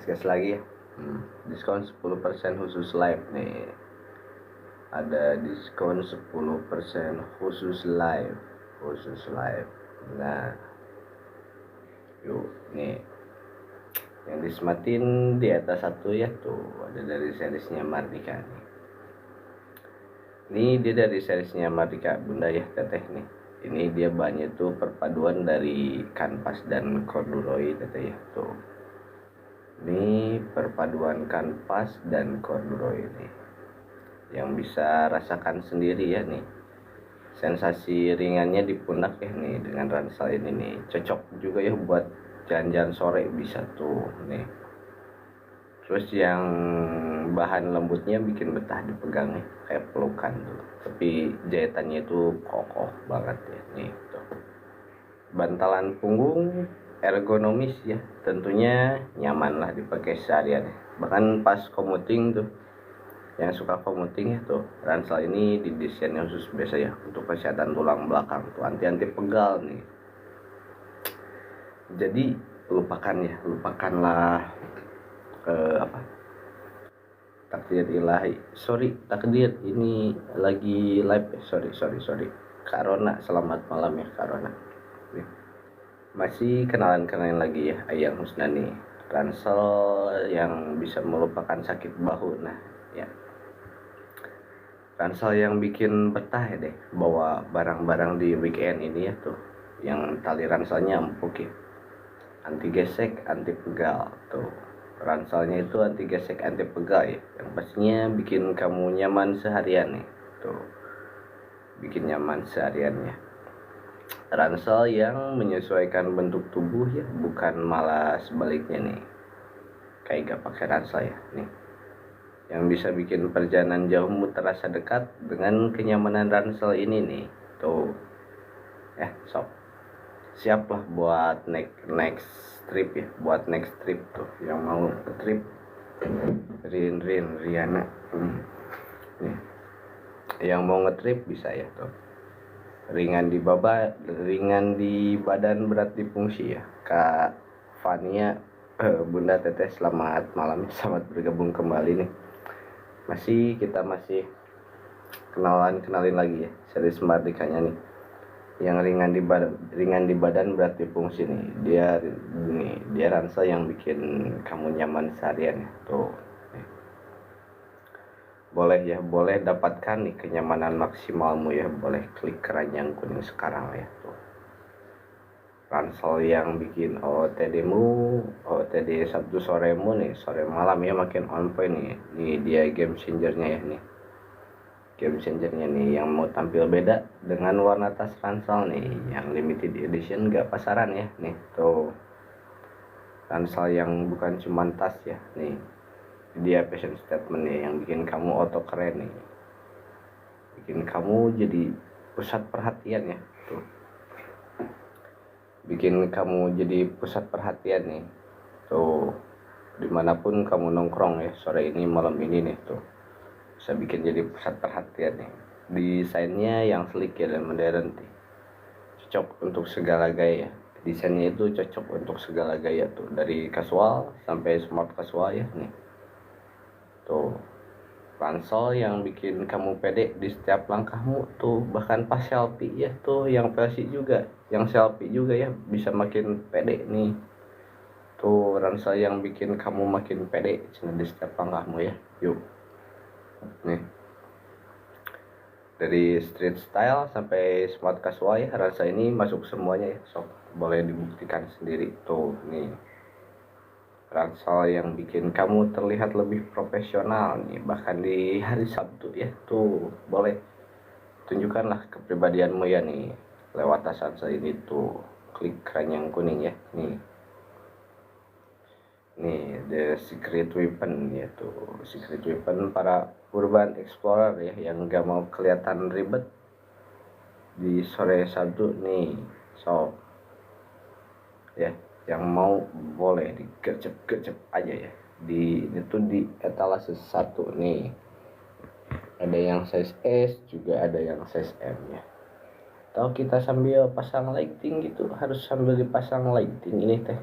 gas lagi ya. Diskon 10% khusus live nih. Ada diskon 10% khusus live. Nah, yuk nih. Yang disematin di atas satu ya tuh, ada dari seriesnya Mardika nih. Ini dia dari seriesnya Mardika Bunda ya teteh nih. Ini dia bahannya tuh perpaduan dari kanvas dan corduroy teteh ya tuh. Ini perpaduan kanvas dan corduroy ini yang bisa rasakan sendiri ya nih, sensasi ringannya di pundak ya nih dengan ransel ini nih. Cocok juga ya buat jalan-jalan sore bisa tuh nih. Terus yang bahan lembutnya bikin betah dipegang ya, kayak pelukan tuh, tapi jahitannya itu kokoh banget ya nih tuh. Bantalan punggung ergonomis ya, tentunya nyaman lah dipakai seharian. Bahkan pas commuting tuh, yang suka commuting ya tuh, ransel ini didesain khusus biasa ya untuk kesehatan tulang belakang tuh, anti pegal nih. Jadi lupakanlah takdir ilahi. Takdir ini lagi live ya. Sorry Karona, selamat malam ya Karona. Masih kenalan lagi ya Ayang Husnani, ransel yang bisa melupakan sakit bahu. Nah ya, ransel yang bikin betah ya deh bawa barang-barang di weekend ini ya tuh, yang tali ranselnya empuk ya, anti gesek, anti pegal tuh. Ranselnya itu anti gesek, anti pegal ya, yang pastinya bikin kamu nyaman seharian nih tuh, bikin nyaman sehariannya. Ransel yang menyesuaikan bentuk tubuh ya, bukan malah sebaliknya nih, kayak gak pakai ransel ya nih, yang bisa bikin perjalanan jauhmu terasa dekat dengan kenyamanan ransel ini nih tuh ya. Sob, siaplah buat next trip ya, buat next trip tuh, yang mau trip Riana nih, yang mau ngetrip bisa ya tuh, ringan di badan, berat di fungsi ya Kak Fania. Bunda Teteh selamat malam, selamat bergabung kembali nih. Kita masih kenalin lagi ya series Mardikanya nih, yang ringan di badan, berat di fungsi nih. Dia ransel yang bikin kamu nyaman seharian ya tuh. Boleh dapatkan nih kenyamanan maksimalmu ya, boleh klik keranjang kuning sekarang ya tuh. Ransel yang bikin OOTD Sabtu soremu nih, sore malam ya makin on point nih. Nih dia game changernya ya nih. Game changernya nih yang mau tampil beda dengan warna tas ransel nih, yang limited edition gak pasaran ya nih tuh. Ransel yang bukan cuma tas ya nih, dia fashion statement nih yang bikin kamu auto keren nih, bikin kamu jadi pusat perhatian ya tuh, bikin kamu jadi pusat perhatian nih tuh, dimanapun kamu nongkrong ya sore ini, malam ini nih tuh, bisa bikin jadi pusat perhatian nih. Desainnya yang sleek ya dan modern nih, cocok untuk segala gaya. Desainnya itu cocok untuk segala gaya tuh, dari casual sampai smart casual ya nih tuh. Ransel yang bikin kamu pede di setiap langkahmu tuh, bahkan pas selfie ya tuh, yang selfie juga ya bisa makin pede nih tuh. Ransel yang bikin kamu makin pede di setiap langkahmu ya. Yuk nih, dari street style sampai smart casual ya, ransel ini masuk semuanya ya sob, boleh dibuktikan sendiri tuh nih. Ransel yang bikin kamu terlihat lebih profesional nih, bahkan di hari Sabtu ya tuh. Boleh tunjukkanlah kepribadianmu ya nih lewat tas ransel ini tuh. Klik keranjang kuning ya nih. The secret weapon ya tuh, secret weapon para urban explorer ya, yang gak mau kelihatan ribet di sore Sabtu nih so ya. Yang mau boleh digercep aja ya, itu di etalase 1 nih. Ada yang size S juga, ada yang size M ya. Atau kita sambil pasang lighting gitu, harus sambil dipasang lighting ini teh,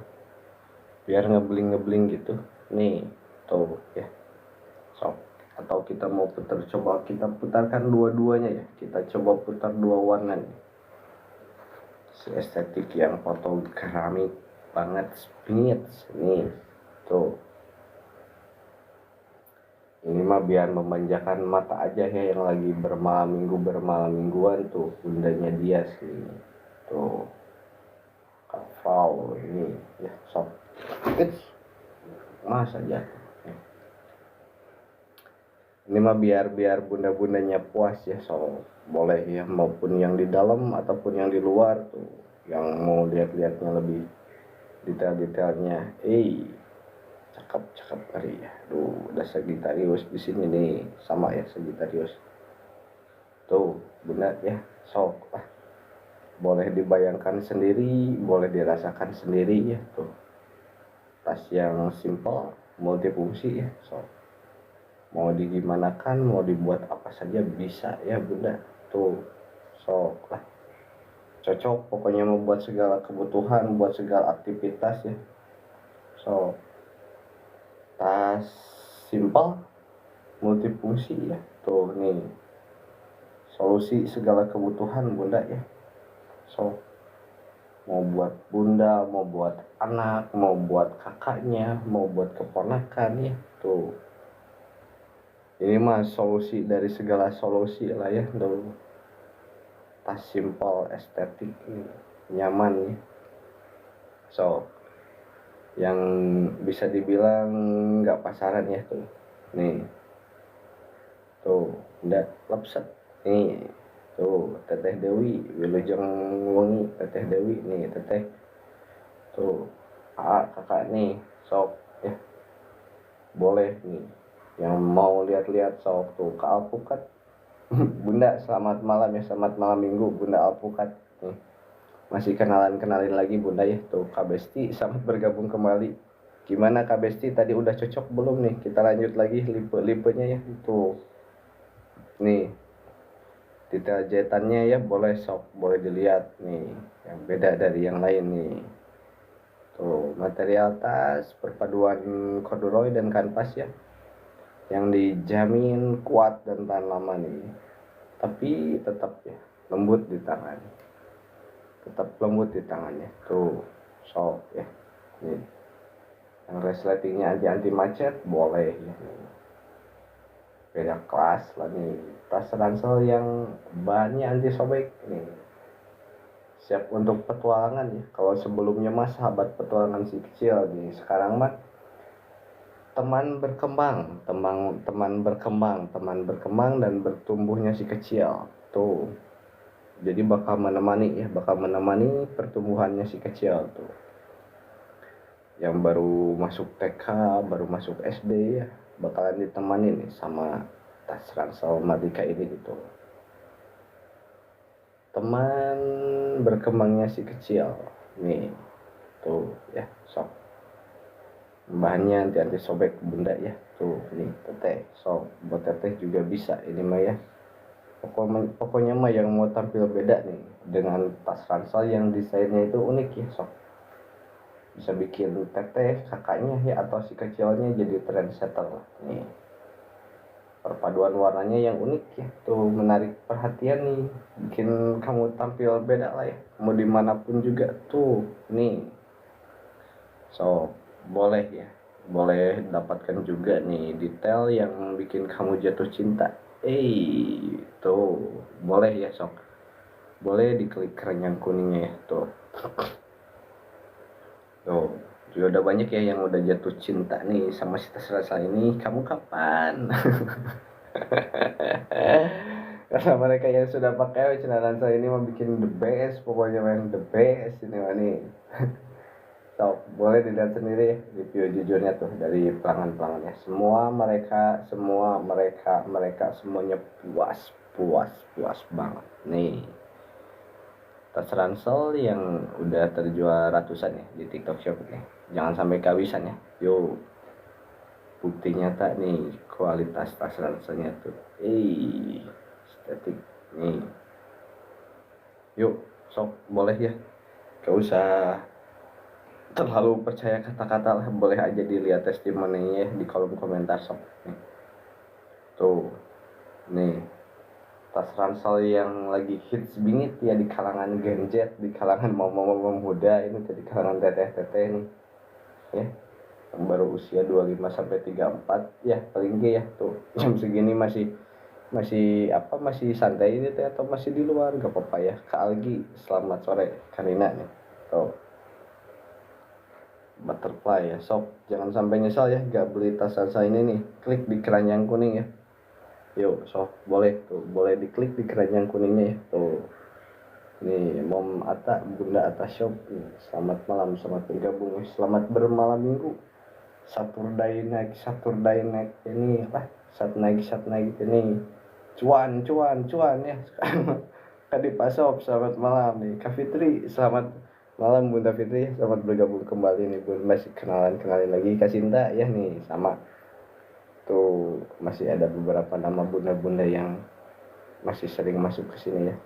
biar ngebling gitu nih tuh ya sok. Atau kita mau putar, coba kita putarkan dua-duanya ya, kita coba putar dua warna nih, si estetik yang fotogramik banget spinach nih tuh. Ini mah biar memanjakan mata aja ya, yang lagi bermalam mingguan tuh bundanya dia sih tuh. Kafau ini ya sok. Mas aja ini mah biar bunda-bundanya puas ya, so boleh ya, maupun yang di dalam ataupun yang di luar tuh, yang mau lihat-lihatnya lebih detail-detailnya. Cakep cakep kali ya. Udah Sagittarius di sini nih, sama ya Sagittarius tuh bunda ya, sok lah. Boleh dibayangkan sendiri, boleh dirasakan sendiri ya tuh. Tas yang simple multifungsi ya, sok mau digimanakan, mau dibuat apa saja bisa ya bunda tuh, sok lah. Cocok pokoknya membuat segala kebutuhan, buat segala aktivitas ya. So tas simple multifungsi ya tuh nih, solusi segala kebutuhan bunda ya. So mau buat bunda, mau buat anak, mau buat kakaknya, mau buat keponakan ya tuh. Ini mah solusi dari segala solusi lah ya tuh. Tas simple, estetik, nyaman ya. So yang bisa dibilang nggak pasaran ya tuh nih tuh, ndak lepset nih tuh. Teteh Dewi Wilujeng Wengi, Teteh Dewi nih, teteh tuh kakak nih, sok ya boleh nih yang mau lihat-lihat sok tuh ke Alpukat. Bunda selamat malam ya, selamat malam minggu Bunda Alpukat nih. Masih kenalin lagi bunda ya tuh, Kak Besti selamat bergabung kembali. Gimana Kak Besti, tadi udah cocok belum nih? Kita lanjut lagi lipe-lipenya ya tuh nih, detail jahitannya ya, boleh sok, boleh dilihat nih yang beda dari yang lain nih tuh. Material tas perpaduan corduroy dan kanvas ya, yang dijamin kuat dan tahan lama nih, tapi tetap ya lembut di tangan, tetap lembut di tangannya tuh, sok ya nih. Yang resletingnya anti macet boleh ya, beda kelas lah nih. Tas ransel yang bahannya anti sobek nih, siap untuk petualangan ya. Kalau sebelumnya mah sahabat petualangan si kecil nih, sekarang mah teman berkembang, teman berkembang dan bertumbuhnya si kecil tuh. Jadi bakal menemani pertumbuhannya si kecil tuh, yang baru masuk TK, baru masuk SD ya, bakalan ditemani nih sama tas ransel Mardika ini gitu. Teman berkembangnya si kecil nih tuh ya, sok bahannya anti sobek bunda ya tuh nih. Teteh sok, buat teteh juga bisa ini mah ya. Pokoknya mah yang mau tampil beda nih dengan tas ransel yang desainnya itu unik ya, sok bisa bikin teteh, kakaknya ya, atau si kecilnya jadi trendsetter lah nih. Perpaduan warnanya yang unik ya tuh, menarik perhatian nih, bikin kamu tampil beda lah ya, mau dimanapun juga tuh nih. So boleh ya, boleh dapatkan juga nih detail yang bikin kamu jatuh cinta. Tuh boleh ya, sok boleh diklik keranjang kuningnya ya tuh. Tuh juga udah banyak ya yang udah jatuh cinta nih sama si tas ransel ini. Kamu kapan? Karena mereka yang sudah pakai celana ransel ini mau bikin the best, pokoknya main the best ini mah nih. So, boleh dilihat sendiri ya review jujurnya tuh dari pelanggan-pelanggannya. Mereka semuanya puas banget nih. Tas ransel yang udah terjual ratusan ya di TikTok Shop nih. Jangan sampai kehabisan ya. Yuk, bukti nyata nih kualitas tas ranselnya tuh. Estetik nih. Yuk, sok boleh ya. Gak usah terlalu percaya kata-kata lah, boleh aja dilihat testimoninya di kolom komentar sob. Nih. Tuh, nih tas ransel yang lagi hits bingit ya di kalangan Gen Z, di kalangan mama-mama muda ini, di kalangan teteh-teteh nih ya, yang baru usia 25 sampai 34 ya paling gak ya tuh jam segini masih masih apa masih santai ini teh, atau masih di luar gak apa-apa ya. Kak Algi selamat sore Karina nih tuh butterfly ya sob, jangan sampai nyesal ya gak beli tas ransel ini nih. Klik di keranjang kuning ya, yuk sob, boleh tuh, boleh diklik di keranjang kuningnya ya tuh. Nih Mom Ata, Bunda Ata Shop nih. Selamat malam, selamat bergabung, selamat bermalam minggu. Saturday naik ini apa? Sat naik ini. Cuan ya. Tadi Pak Sob, selamat malam nih. Kak Fitri, selamat malam Bunda Fitri, selamat bergabung kembali nih Bun. Masih kenalin lagi Kak Sinta ya nih, sama tuh masih ada beberapa nama bunda-bunda yang masih sering masuk ke sini ya.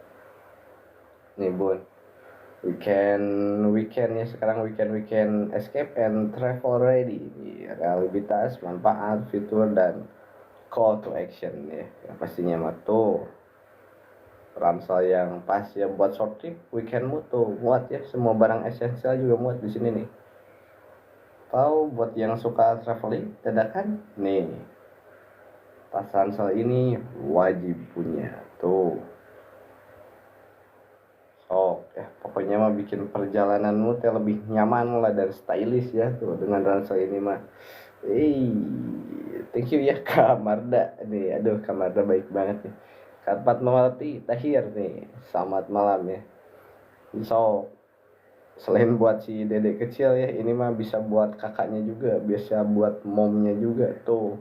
Nih Bun, weekend ya sekarang, weekend escape and travel ready, realitas, manfaat, fitur, dan call to action ya, yang pastinya mah tuh ransel yang pas ya buat short trip weekendmu tuh muat ya, semua barang esensial juga muat di sini nih. Tahu buat yang suka traveling dadakan nih, tas ransel ini wajib punya tuh. Oh ya pokoknya mah bikin perjalananmu teh lebih nyaman lah dan stylish ya tuh dengan ransel ini mah. Thank you ya Kak Marda nih, aduh Kak Marda baik banget nih. Kak Fatmawati Tahir nih, selamat malam ya. So selain buat si dedek kecil ya, ini mah bisa buat kakaknya juga, bisa buat momnya juga tuh.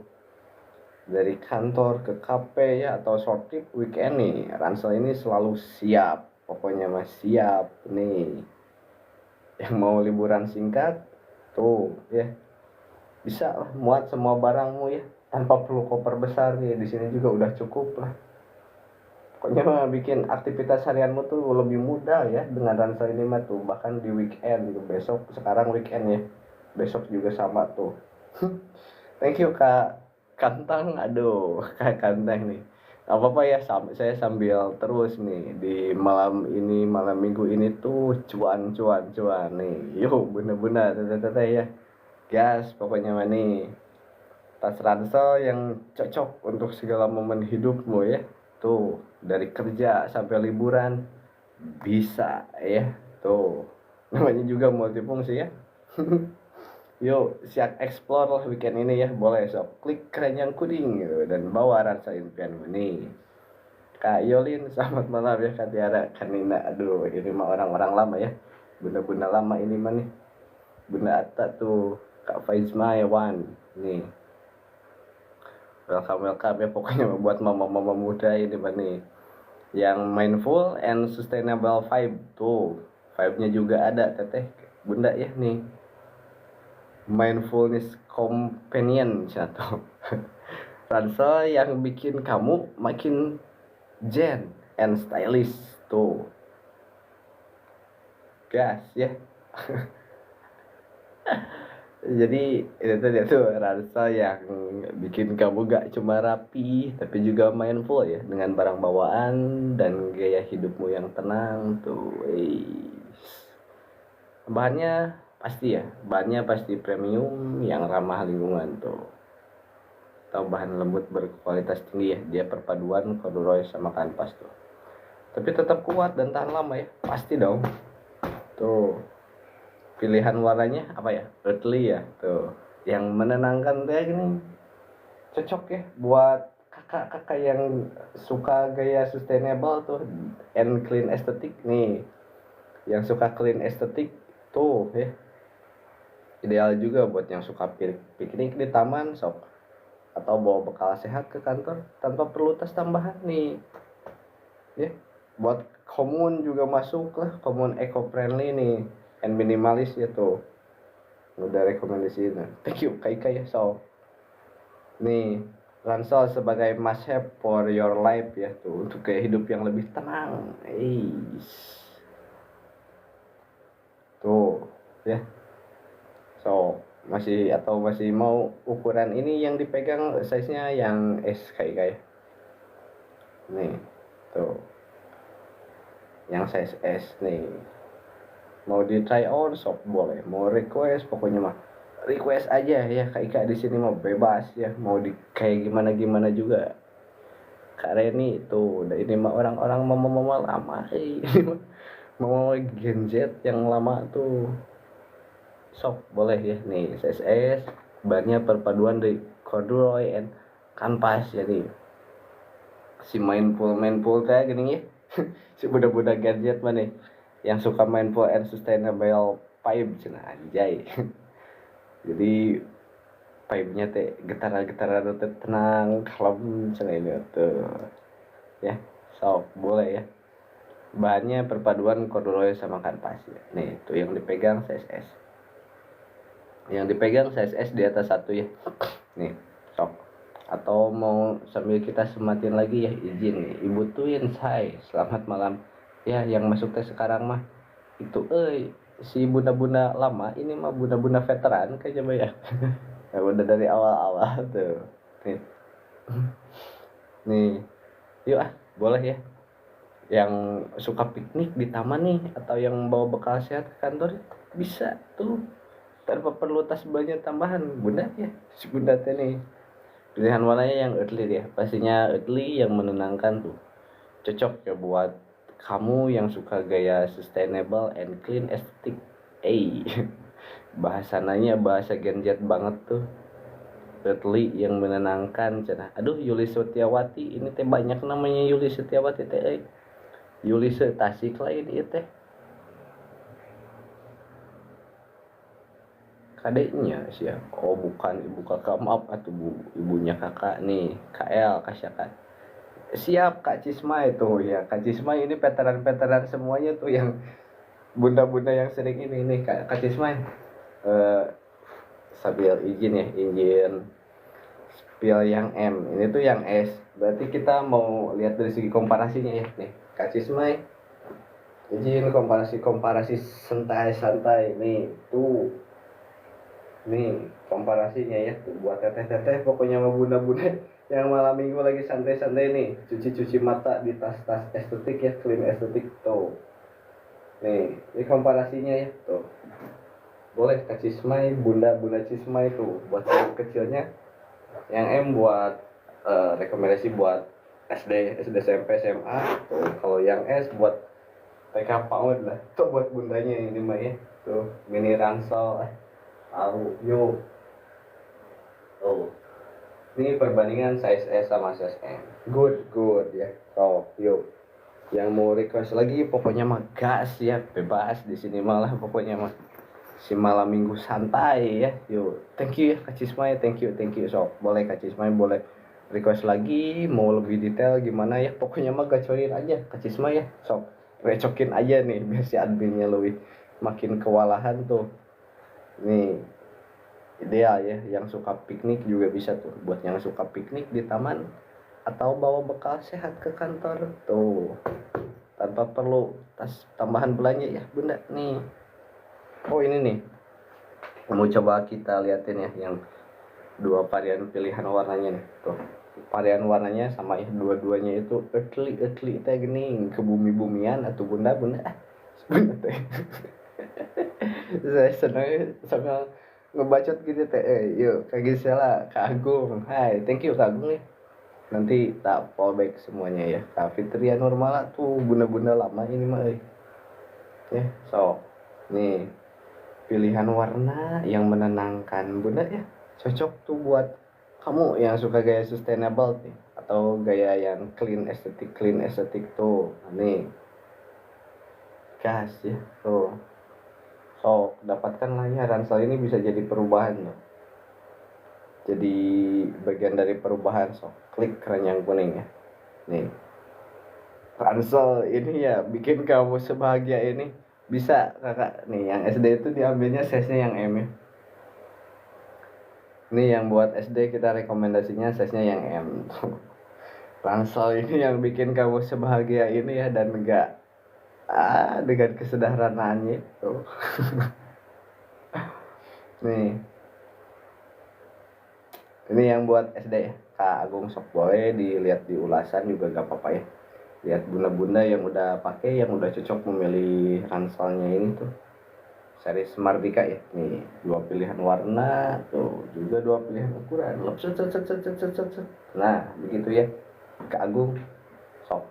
Dari kantor ke kafe ya atau short trip weekend nih, ransel ini selalu siap. Pokoknya mah siap nih. Yang mau liburan singkat tuh ya bisa lah muat semua barangmu ya tanpa perlu koper besar nih, di sini juga udah cukup lah. Pokoknya mah bikin aktivitas harianmu tuh lebih mudah ya dengan ransel ini mah tuh, bahkan di weekend gitu. Besok sekarang weekend ya, besok juga sama tuh. Thank you Kak Kantang, aduh Kak Kantang nih. Gak apa-apa ya, saya sambil terus nih di malam ini, malam minggu ini tuh cuan nih. Yuk bener-bener teteh ya. Gas pokoknya mah nih. Tas ransel yang cocok untuk segala momen hidupmu ya. Tuh, dari kerja sampai liburan bisa ya. Tuh. Namanya juga multifungsi ya. Yuk, siap explore lah weekend ini ya. Boleh sob. Klik keranjang kuning gitu dan bawa rasa impianmu nih. Kak Yolin, selamat malam ya Kak Tiara, Kanina. Aduh, ini mah orang-orang lama ya. Bunda-bunda lama ini mah nih. Bunda Atta tuh, Kak Faizma Wan nih. Welcome ya pokoknya buat mama-mama muda ini mah nih. Yang mindful and sustainable vibe tuh. Vibe-nya juga ada teteh Bunda ya nih. Mindfulness companion satu. Ransel yang bikin kamu makin zen and stylish tuh. Gas ya. Jadi itu dia tuh ransel yang bikin kamu gak cuma rapi tapi juga mindful ya, dengan barang bawaan dan gaya hidupmu yang tenang tuh. Bahannya pasti premium yang ramah lingkungan tuh, atau bahan lembut berkualitas tinggi ya, dia perpaduan corduroy sama kanvas tuh, tapi tetap kuat dan tahan lama ya, pasti dong tuh. Pilihan warnanya apa ya, earthly ya tuh, yang menenangkan kayak gini, cocok ya buat kakak-kakak yang suka gaya sustainable tuh and clean aesthetic nih, yang suka clean aesthetic tuh ya. Ideal juga buat yang suka piknik di taman sok, atau bawa bekal sehat ke kantor tanpa perlu tas tambahan nih ya. Buat komun juga masuk lah, komun eco friendly nih and minimalis ya tuh, udah rekomendasiin. Thank you Kak Ika ya. So nih ransel sebagai must have for your life ya tuh, untuk kayak hidup yang lebih tenang. Tuh ya, masih mau ukuran ini yang dipegang size nya yang S kayak nih tuh, yang size S nih. Mau di try on shop boleh, mau request pokoknya mah request aja ya. Kak di sini mau bebas ya, mau di kayak gimana gimana juga. Kak Reni tuh, ini mah orang-orang mama lama ini mah mau Gen Z yang lama tuh. Shop boleh ya nih, CSS bannya perpaduan dari corduroy and canvas. Jadi si mindful kayak gini ya. Si budak-budak gadget mana yang suka mindful and sustainable pipe cina anjay. Jadi pipe-nya teh getaran-getaran tenang kalem cina ini tuh ya. So boleh ya, bahannya perpaduan corduroy sama kanvas ya. Nih tuh yang dipegang CSS, di atas satu ya. Nih sok, atau mau sambil kita sematin lagi ya, izin nih Ibu Tuin Say, selamat malam ya. Yang masuk teh sekarang mah itu si bunda-bunda lama, ini mah bunda-bunda veteran kayaknya mah ya. Ya udah dari awal-awal tuh nih. Nih yuk boleh ya, yang suka piknik di taman nih atau yang bawa bekal sehat ke kantor bisa tuh tanpa perlu tas belanja tambahan. Bunda ya, si bunda teh nih pilihan warnanya yang earthy ya, pastinya earthy yang menenangkan tuh, cocok ya buat kamu yang suka gaya sustainable and clean aesthetic. Bahasananya bahasa Gen Z banget tuh, earthy yang menenangkan cenah. Aduh, Yuli Setiawati ini teh banyak namanya Yuli Setiawati teh. Yuli Tasik lain ieu teh kadeknya sih ya. Oh bukan ibu kakak, maaf atau ibunya kakak nih, KL Kasyakan. Siap Kak Cisma itu ya. Kak Cisma ini veteran-veteran semuanya tuh, yang bunda-bunda yang sering ini nih Kak Cisma. Sambil izin ya, izin spill yang M. Ini tuh yang S. Berarti kita mau lihat dari segi komparasinya ya nih. Kak Cisma izin komparasi santai-santai nih tuh. Nih komparasinya ya tuh, buat teteh-teteh pokoknya sama bunda-bunda yang malam minggu lagi santai-santai nih, cuci-cuci mata di tas-tas estetik ya, clean estetik tuh. Nih ini komparasinya ya tuh. Boleh Kak Cismai, bunda Cismai tuh buat kecilnya, yang M buat rekomendasi buat SD SMP SMA tuh. Kalau yang S buat TK PAUD lah tuh, buat bundanya ini mah ya tuh, mini ransel tahu yuk. Oh, ini perbandingan size S sama size M. Good ya. So, yuk. Yang mau request lagi pokoknya mah gas ya, bebas di sini malah pokoknya mah. Si malam minggu santai ya. Yuk. Thank you ya Kak Cismay, thank you. So, boleh Kak Cismay boleh request lagi mau lebih detail gimana ya. Pokoknya mah gacorin aja Kak Cismay ya. So, recokin aja nih biar si adminnya lebih makin kewalahan tuh. Nih ideal ya, yang suka piknik juga bisa tuh, buat yang suka piknik di taman atau bawa bekal sehat ke kantor tuh tanpa perlu tas tambahan belanja ya bunda nih. Oh ini nih mau coba kita liatin ya, yang dua varian pilihan warnanya nih tuh. Varian warnanya sama ya, dua-duanya itu earthly teh gini, ke bumi-bumian atau bunda bunda teh. Saya senang sama ngebacot gitu teh. Yuk Kak Gisela, Kak Agung, hai, thank you Kak Agung nih. Nanti tak fallback semuanya ya. Kak Fitria Normala tuh bunda-bunda lama ini mah ya. So nih pilihan warna yang menenangkan bunda ya, cocok tuh buat kamu yang suka gaya sustainable nih, atau gaya yang clean estetik tuh. Nih gas ya tuh. So, dapatkan lah ya, ransel ini bisa jadi perubahan loh. Jadi bagian dari perubahan, so klik keranjang kuning ya. Nih, ransel ini ya bikin kamu sebahagia ini. Bisa kakak, nih yang SD itu diambilnya size-nya yang M ya. Nih yang buat SD kita rekomendasinya size-nya yang M. Ransel ini yang bikin kamu sebahagia ini ya, dan enggak dengan kesederhanaannya itu. Nih Ini yang buat SD ya, Kak Agung, sok boleh dilihat di ulasan juga gak apa-apa ya. Lihat bunda-bunda yang udah pakai, yang udah cocok memilih ranselnya ini tuh. Series Mardika ya, nih dua pilihan warna tuh, juga dua pilihan ukuran. Nah begitu ya Kak Agung, sok.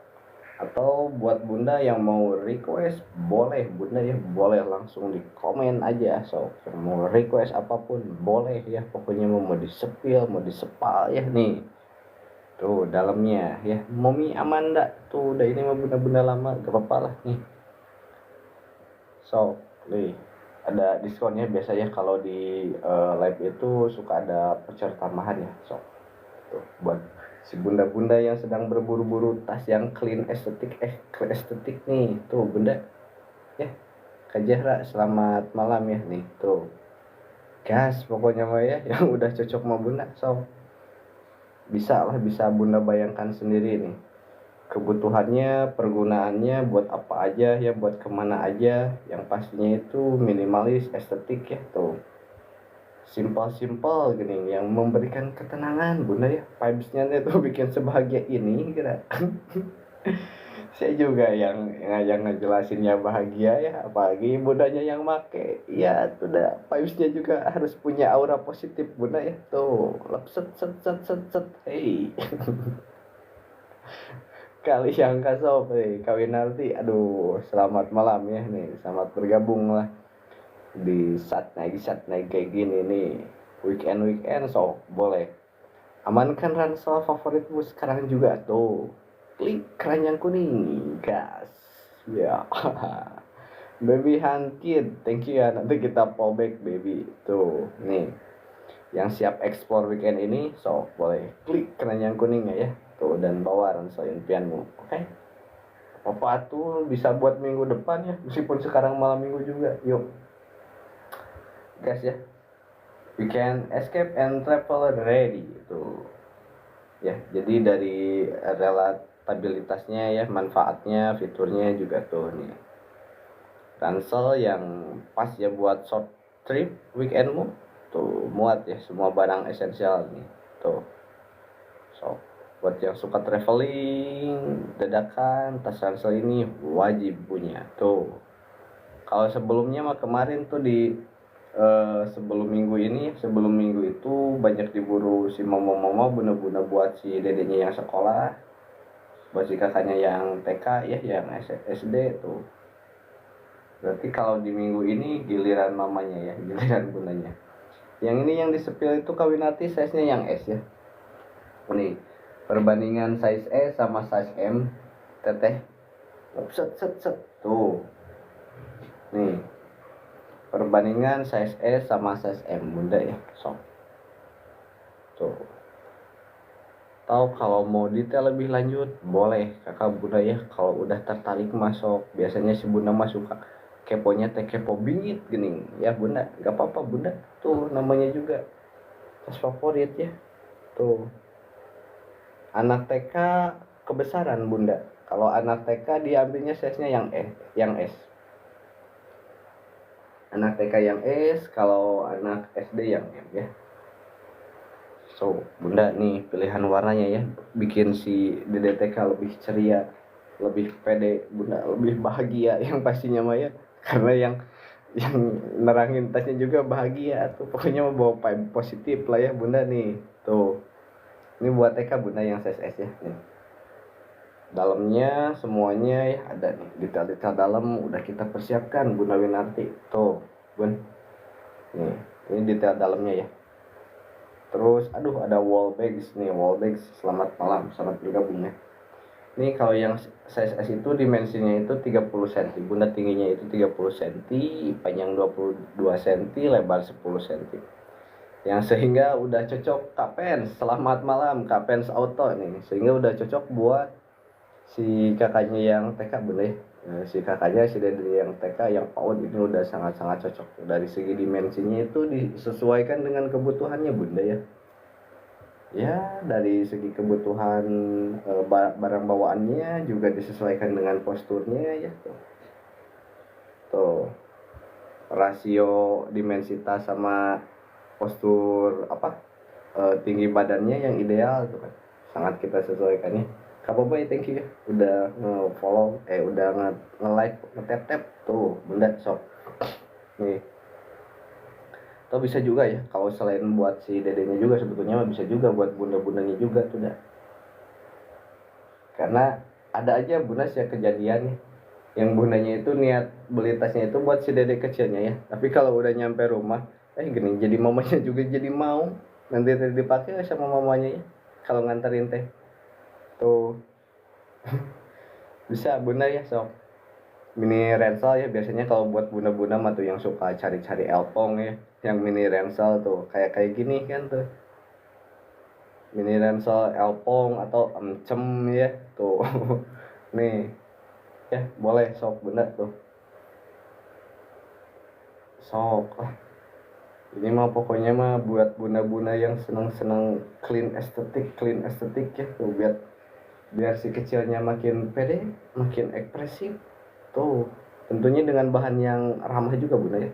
Atau buat bunda yang mau request, boleh bunda ya, boleh langsung di komen aja. So yang mau request apapun boleh ya, pokoknya mau disepil mau disepal ya. Nih tuh dalamnya ya, Momi Amanda tuh, udah ini mah bunda-bunda lama, gak apa-apa lah nih. So nih ada diskonnya biasanya kalau di live itu suka ada voucher tambahan ya. So tuh buat si bunda-bunda yang sedang berburu-buru tas yang clean estetik nih tuh bunda ya. Kak Jahra selamat malam ya nih tuh, gas pokoknya mah ya yang udah cocok sama bunda. So bisa lah, bisa bunda bayangkan sendiri nih kebutuhannya, pergunaannya buat apa aja ya, buat kemana aja, yang pastinya itu minimalis estetik ya tuh, simpel-simpel gini yang memberikan ketenangan bunda ya. Vibesnya tuh bikin sebahagia ini kira. Saya juga yang ngejelasinnya bahagia ya, apalagi bundanya yang make ya tuh, dah vibesnya juga harus punya aura positif bunda ya tuh. Set set set set set hey. Kali yang kasop kawin nanti, aduh selamat malam ya nih, selamat bergabung lah di saat naik kayak gini nih, weekend so boleh amankan ransel favoritmu sekarang juga tuh, klik keranjang kuning gas ya. Baby Hankid thank you ya, nanti kita fallback baby tuh nih yang siap explore weekend ini. So boleh klik keranjang kuning ya tuh dan bawa ransel impianmu. Oke, apa tuh bisa buat minggu depan ya, meskipun sekarang malam minggu juga. Yuk guys ya, we can escape and travel ready itu ya. Jadi dari relatabilitasnya ya, manfaatnya, fiturnya juga tuh nih, ransel yang pas ya buat short trip weekendmu tuh, muat ya semua barang esensial nih tuh. So buat yang suka traveling dadakan, tas ransel ini wajib punya tuh. Kalau sebelumnya mah kemarin tuh di sebelum minggu ini, sebelum minggu itu banyak diburu si mama-mama bunda-bunda buat si dedenya yang sekolah, buat si kakaknya yang TK ya, yang SD tuh. Berarti kalau di minggu ini giliran mamanya ya, giliran bundanya. Yang ini yang disepil itu Kawinati size-nya yang S ya. Nih, perbandingan size S sama size M, teteh. Set set set tuh. Nih, perbandingan size S sama size M bunda ya. So tuh. Tahu kalau mau detail lebih lanjut boleh kakak bunda ya, kalau udah tertarik masuk. Biasanya si bunda mah suka keponya teh kepo bingit gini ya bunda, gak apa-apa bunda, tuh namanya juga tas favorit ya tuh. Anak TK kebesaran bunda, kalau anak TK diambilnya size nya yang S, anak TK yang S, kalau anak SD yang M ya. So bunda nih pilihan warnanya ya, bikin si DDTK lebih ceria, lebih pede bunda, lebih bahagia yang pastinya mah ya, karena yang nerangin tasnya juga bahagia tuh, pokoknya mau bawa vibe positif lah ya bunda nih tuh. Ini buat TK bunda yang size S ya nih. Dalamnya semuanya ya ada nih, detail-detail dalam udah kita persiapkan bunda Winarti tuh bun. Nih ini detail dalamnya ya. Terus aduh ada wall bags nih, wall bags, selamat malam, selamat bergabung ya. Ini kalau yang size S itu dimensinya itu 30 cm, bunda tingginya itu 30 cm, panjang 22 cm, lebar 10 cm. Yang sehingga udah cocok Kapens, selamat malam Kapens Auto nih, sehingga udah cocok buat si kakaknya yang TK boleh. Si kakaknya si dede yang TK yang PAUD ini udah sangat-sangat cocok. Dari segi dimensinya itu disesuaikan dengan kebutuhannya bunda ya. Ya dari segi kebutuhan barang bawaannya juga disesuaikan dengan posturnya ya tuh. Tuh rasio dimensitas sama postur apa tinggi badannya yang ideal tuh kan, sangat kita sesuaikan ya. Kak Boboy, thank you ya udah nge-follow, udah nge-like, nge-tap tuh bunda sok nih. Atau bisa juga ya, kalau selain buat si dedenya juga sebetulnya bisa juga buat bunda-bundanya juga tuh dah. Karena ada aja bunda ya kejadian yang bundanya itu niat beli tasnya itu buat si dede kecilnya ya, tapi kalau udah nyampe rumah gini, jadi mamanya juga jadi mau nanti dipakai sama mamanya ya kalau nganterin teh tuh. Bisa bunda ya sok mini ransel ya, biasanya kalau buat bunda-bunda mah tuh yang suka cari-cari elpong ya, yang mini ransel tuh kayak kayak gini kan tuh, mini ransel elpong atau emcem ya tuh. Nih ya boleh sok bunda tuh sok. Ini mah pokoknya mah buat bunda-bunda yang senang-senang clean estetik ya tuh, biar si kecilnya makin pede, makin ekspresif tuh. Tentunya dengan bahan yang ramah juga bunda ya,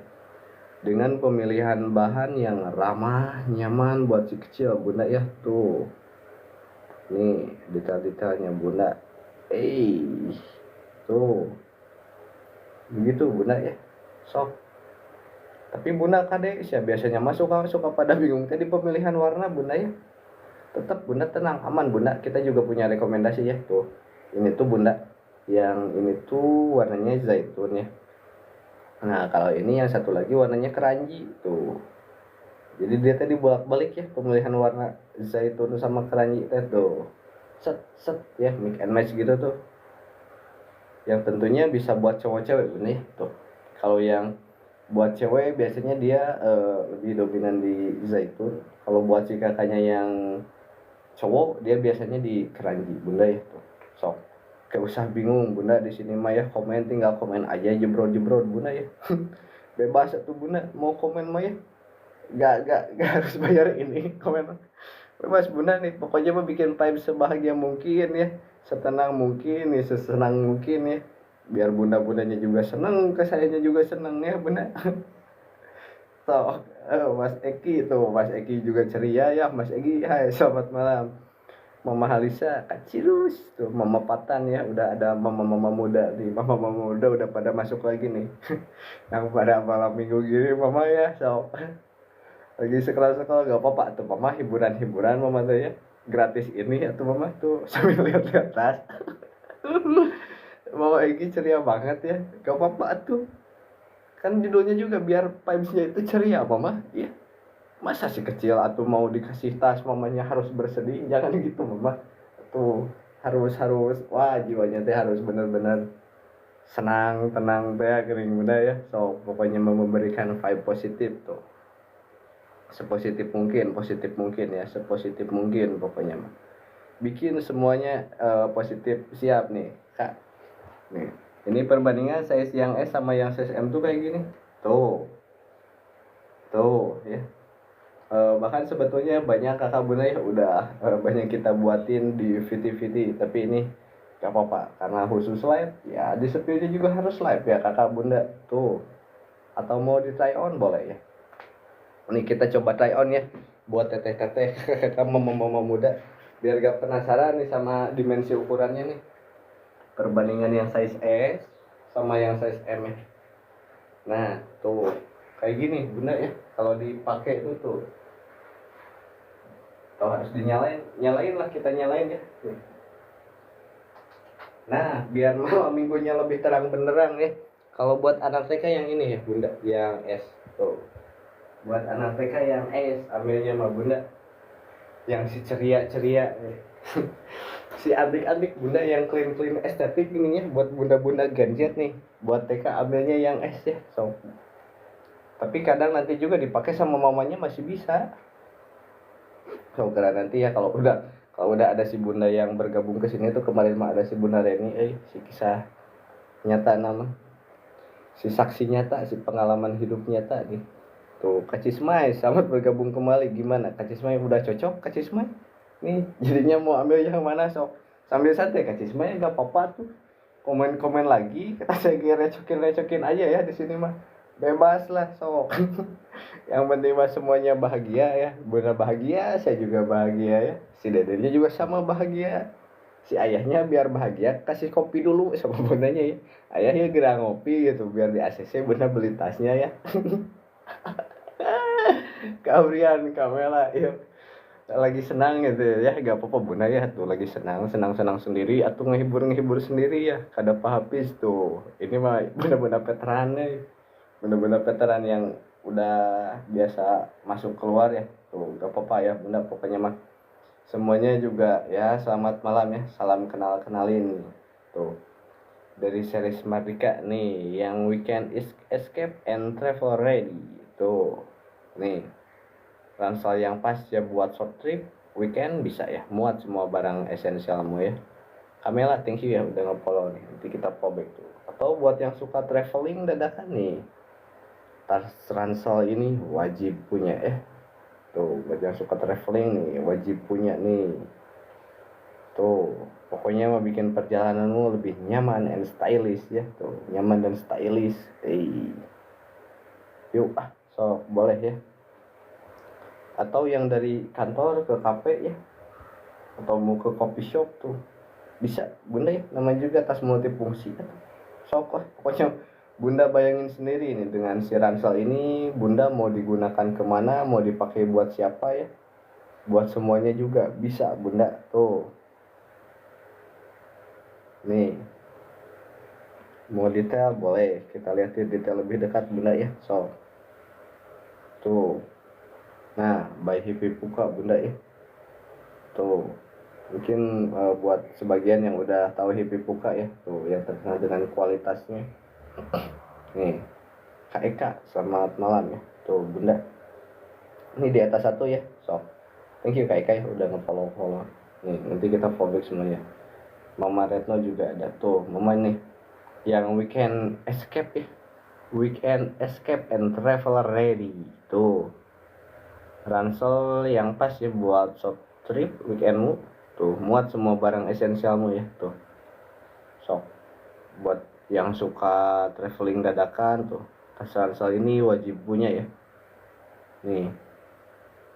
dengan pemilihan bahan yang ramah nyaman buat si kecil bunda ya tuh. Nih detail-detailnya bunda, tuh begitu bunda ya sok. Tapi bunda kade ya biasanya masuk suka pada bingung tadi pemilihan warna bunda ya. Tetap bunda tenang, aman bunda, kita juga punya rekomendasi ya tuh. Ini tuh bunda, yang ini tuh warnanya zaitun ya. Nah kalau ini yang satu lagi warnanya keranji tuh. Jadi dia tadi bolak-balik ya pemilihan warna zaitun sama keranji tuh. Set set ya, mix and match gitu tuh. Yang tentunya bisa buat cowok-cewek bunda ya tuh. Kalau yang buat cewek biasanya dia lebih dominan di zaitun. Kalau buat si kakaknya yang cowok dia biasanya di keranji bunda ya tuh. Sok kayak usah bingung bunda di sini mah ya, tinggal komen aja jebrod bunda ya. Bebas tuh bunda mau komen mah ya, gak harus bayar ini komen, bebas bunda nih pokoknya mah bikin vibe sebahagia mungkin ya, setenang mungkin ya, sesenang mungkin ya, biar bunda-bundanya juga seneng, ke sayanya juga seneng ya bunda. So, Mas Eki juga ceria ya, Mas Eki, hai selamat malam. Mama Halisa, Kak Cirus, tuh Mama Patan ya, udah ada mama-mama muda nih, mama-mama muda udah pada masuk lagi nih. Yang pada malam minggu gini mama ya, so lagi sekolah-sekolah gak apa-apa tuh mama, hiburan-hiburan mama tuh ya, gratis ini ya tuh mama tuh sambil lihat-lihat tas. Mama Eki ceria banget ya, gak apa-apa tuh. Kan judulnya juga biar vibes-nya itu ceria mama ya. Masa si kecil atau mau dikasih tas mamanya harus bersedih, jangan gitu mama tuh. Harus wah jiwanya teh harus benar-benar senang tenang teh kering muda ya, so pokoknya memberikan vibe positif tuh, sepositif mungkin ya, sepositif mungkin pokoknya mah bikin semuanya positif. Siap nih kak, nih ini perbandingan size yang S sama yang size M tuh kayak gini tuh ya. Bahkan sebetulnya banyak kakak bunda ya udah banyak kita buatin di VT, tapi ini gak apa-apa karena khusus live ya, di sepilnya juga harus live ya kakak bunda tuh. Atau mau di try on boleh ya, ini kita coba try on ya buat teteh-teteh kamu mama muda biar gak penasaran nih sama dimensi ukurannya nih, perbandingan yang size S sama yang size M ya. Nah tuh kayak gini bunda ya, kalau dipakai itu tuh harus nyalain lah, kita nyalain ya. Nah biar malam minggunya lebih terang benderang ya, kalau buat anak TK yang ini ya bunda, yang S tuh. Buat anak TK yang S ambilnya mah bunda yang si ceria ya. Si adik-adik bunda yang clean estetik ini ya, buat bunda-bunda gadget nih, buat TK ambilnya yang S ya, so. Tapi kadang nanti juga dipakai sama mamanya masih bisa. So karena nanti ya kalau udah ada si bunda yang bergabung ke sini tuh, kemarin mah ada si bunda Reni, si kisah nyata nama, si saksi nyata, si pengalaman hidup nyata nih. Tuh Kak Cismay selamat bergabung kembali, gimana Kak Cismay udah cocok Kak Cismay? Nih jadinya mau ambil yang mana sok? Sambil santai Kak Cismay, enggak apa-apa tuh. Komen-komen lagi, kita saya recokin aja ya di sini mah. Bebas lah sok. Yang penting mah semuanya bahagia ya. Bunda bahagia, saya juga bahagia ya. Si dedenya juga sama bahagia. Si ayahnya biar bahagia kasih kopi dulu sama bundanya ya. Ayahnya gerak ngopi gitu biar di ACC bunda beli tasnya ya. Kabrian Kamela ya. Lagi senang gitu ya, gak apa-apa bunda ya tuh lagi senang sendiri atau ngehibur sendiri ya. Kada apa habis tuh. Ini mah bener-bener veteran nih. Bener-bener veteran yang udah biasa masuk keluar ya. Tuh gak apa-apa ya bunda, pokoknya mah semuanya juga ya selamat malam ya, salam kenalin tuh dari series Mardika nih yang weekend is escape and travel ready tuh nih ransel yang pas ya buat short trip weekend bisa ya muat semua barang esensialmu ya. Kamela thank you ya udah nge-follow nih, nanti kita fallback tuh. Atau buat yang suka traveling dadakan nih, tas ransel ini wajib punya tuh. Buat yang suka traveling nih wajib punya nih tuh. Pokoknya mau bikin perjalananmu lebih nyaman and stylish ya tuh, nyaman dan stylish. Yuk so boleh ya. Atau yang dari kantor ke kafe ya, atau mau ke coffee shop tuh bisa bunda ya, namanya juga tas multifungsi kan. Sok lah pokoknya bunda bayangin sendiri ini dengan si ransel ini bunda mau digunakan kemana, mau dipakai buat siapa ya, buat semuanya juga bisa bunda tuh. Nih mau detail boleh kita lihat detail lebih dekat bunda ya. So tuh nah by Hippie Puka bunda ya tuh. Mungkin buat sebagian yang udah tahu Hippie Puka ya tuh, yang terkenal dengan kualitasnya nih. Kak Eka selamat malam ya tuh bunda, ini di atas satu ya. So thank you Kak Eka ya udah nge-follow nih, nanti kita fallback semuanya. Mama Retno juga ada tuh, mama nih yang weekend escape ya, weekend escape and travel ready tuh. Ransel yang pas ya buat short trip weekendmu tuh, muat semua barang esensialmu ya tuh. So buat yang suka traveling dadakan tuh, tas ransel ini wajib punya ya nih,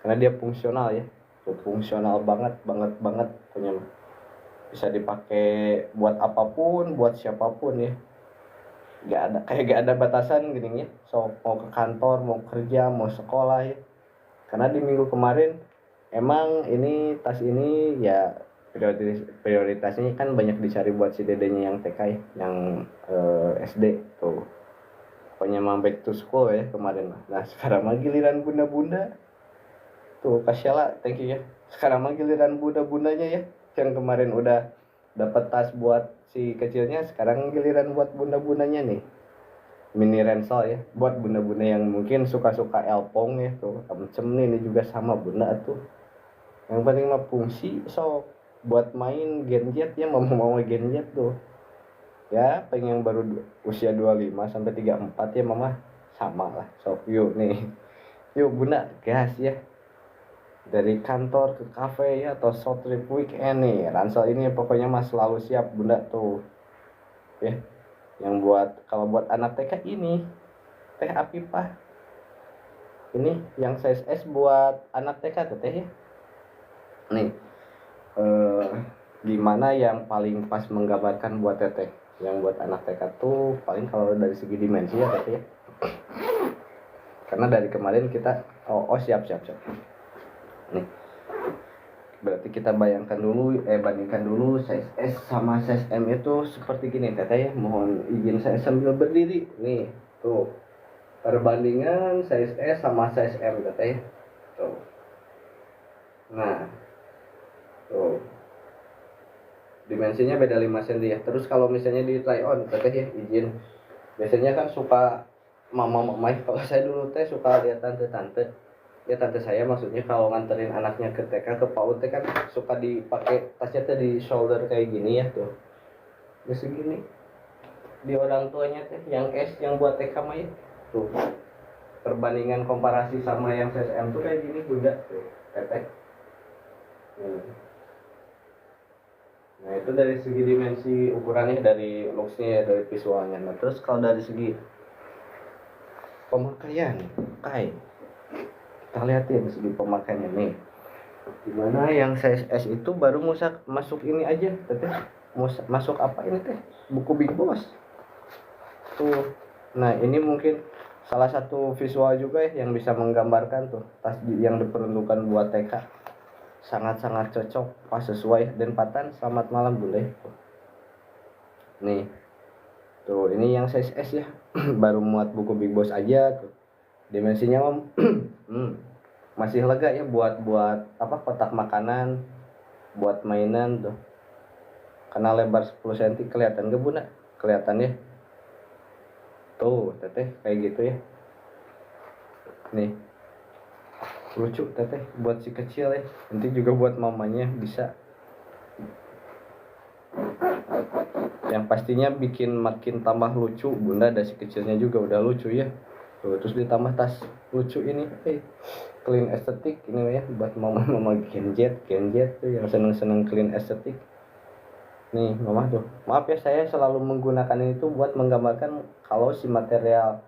karena dia fungsional ya tuh, fungsional banget punya, bisa dipakai buat apapun buat siapapun ya, gak ada batasan gini ya. So mau ke kantor, mau kerja, mau sekolah ya. Karena di minggu kemarin emang ini tas ini ya prioritasnya kan banyak dicari buat si dedenya yang TK ya, yang SD tuh. Pokoknya mah back to school ya kemarin. Nah sekarang mah giliran bunda-bunda tuh. Kasyala thank you ya. Sekarang mah giliran bunda-bundanya ya, yang kemarin udah dapat tas buat si kecilnya, sekarang giliran buat bunda-bundanya nih. Mini ransel ya buat bunda-bunda yang mungkin suka-suka elpong ya tuh. Amcem nih ini juga sama bunda tuh. Yang penting mah fungsi, so buat main gadget ya, mau gadget tuh. Ya pengen baru usia 25 sampai 34 ya mama sama lah. So yuk nih. Yuk bunda gas ya. Dari kantor ke kafe ya atau short trip weekend nih, ransel ini pokoknya mah selalu siap bunda tuh. Ya. Yang buat kalau buat anak TK ini Teh Apipah. Ini yang size S buat anak TK tuh teh ya. Nih gimana yang paling pas menggambarkan buat teteh yang buat anak TK tuh, paling kalau dari segi dimensi ya teteh ya. Karena dari kemarin kita siap nih, berarti kita bandingkan dulu size S sama size M itu seperti gini teteh ya. Mohon izin saya sambil berdiri nih tuh, perbandingan size S sama size M teteh ya tuh. Nah tuh dimensinya beda 5 cm ya. Terus kalau misalnya di try on teteh ya izin, biasanya kan suka mama kalau saya dulu teh suka lihat tante ya, tante saya maksudnya kalau nganterin anaknya ke TK ke PAUD kan suka dipakai tasnya teh di shoulder kayak gini ya tuh, ya segini di orang tuanya teh yang S yang buat TK mah ya tuh. Perbandingan komparasi sama yang CSM tuh kayak gini bunda tuh teteh. Nah itu dari segi dimensi ukurannya, dari looksnya ya, dari visualnya. Nah terus kalau dari segi pemakaian kain kita lihatin segi pemakaiannya nih. Dimana yang size S itu baru masuk ini aja teteh, masuk apa ini teh, buku Big Boss tuh. Nah ini mungkin salah satu visual juga ya yang bisa menggambarkan tuh tas yang diperuntukkan buat TK, sangat-sangat cocok, pas sesuai dan patan. Selamat malam bunda. Nih tuh ini yang size S ya. Baru muat buku Big Boss aja tuh, dimensinya masih lega ya buat apa, kotak makanan, buat mainan tuh. Karena lebar 10 cm, kelihatan gak bunda? Kelihatan ya tuh teteh, kayak gitu ya. Nih lucu teteh buat si kecil ya, nanti juga buat mamanya bisa. Yang pastinya bikin makin tambah lucu bunda, ada si kecilnya juga udah lucu ya tuh. Terus ditambah tas lucu ini, clean estetik ini ya, buat mama genjet tuh yang seneng clean estetik. Nih mama tuh, maaf ya saya selalu menggunakan ini tuh buat menggambarkan kalau si material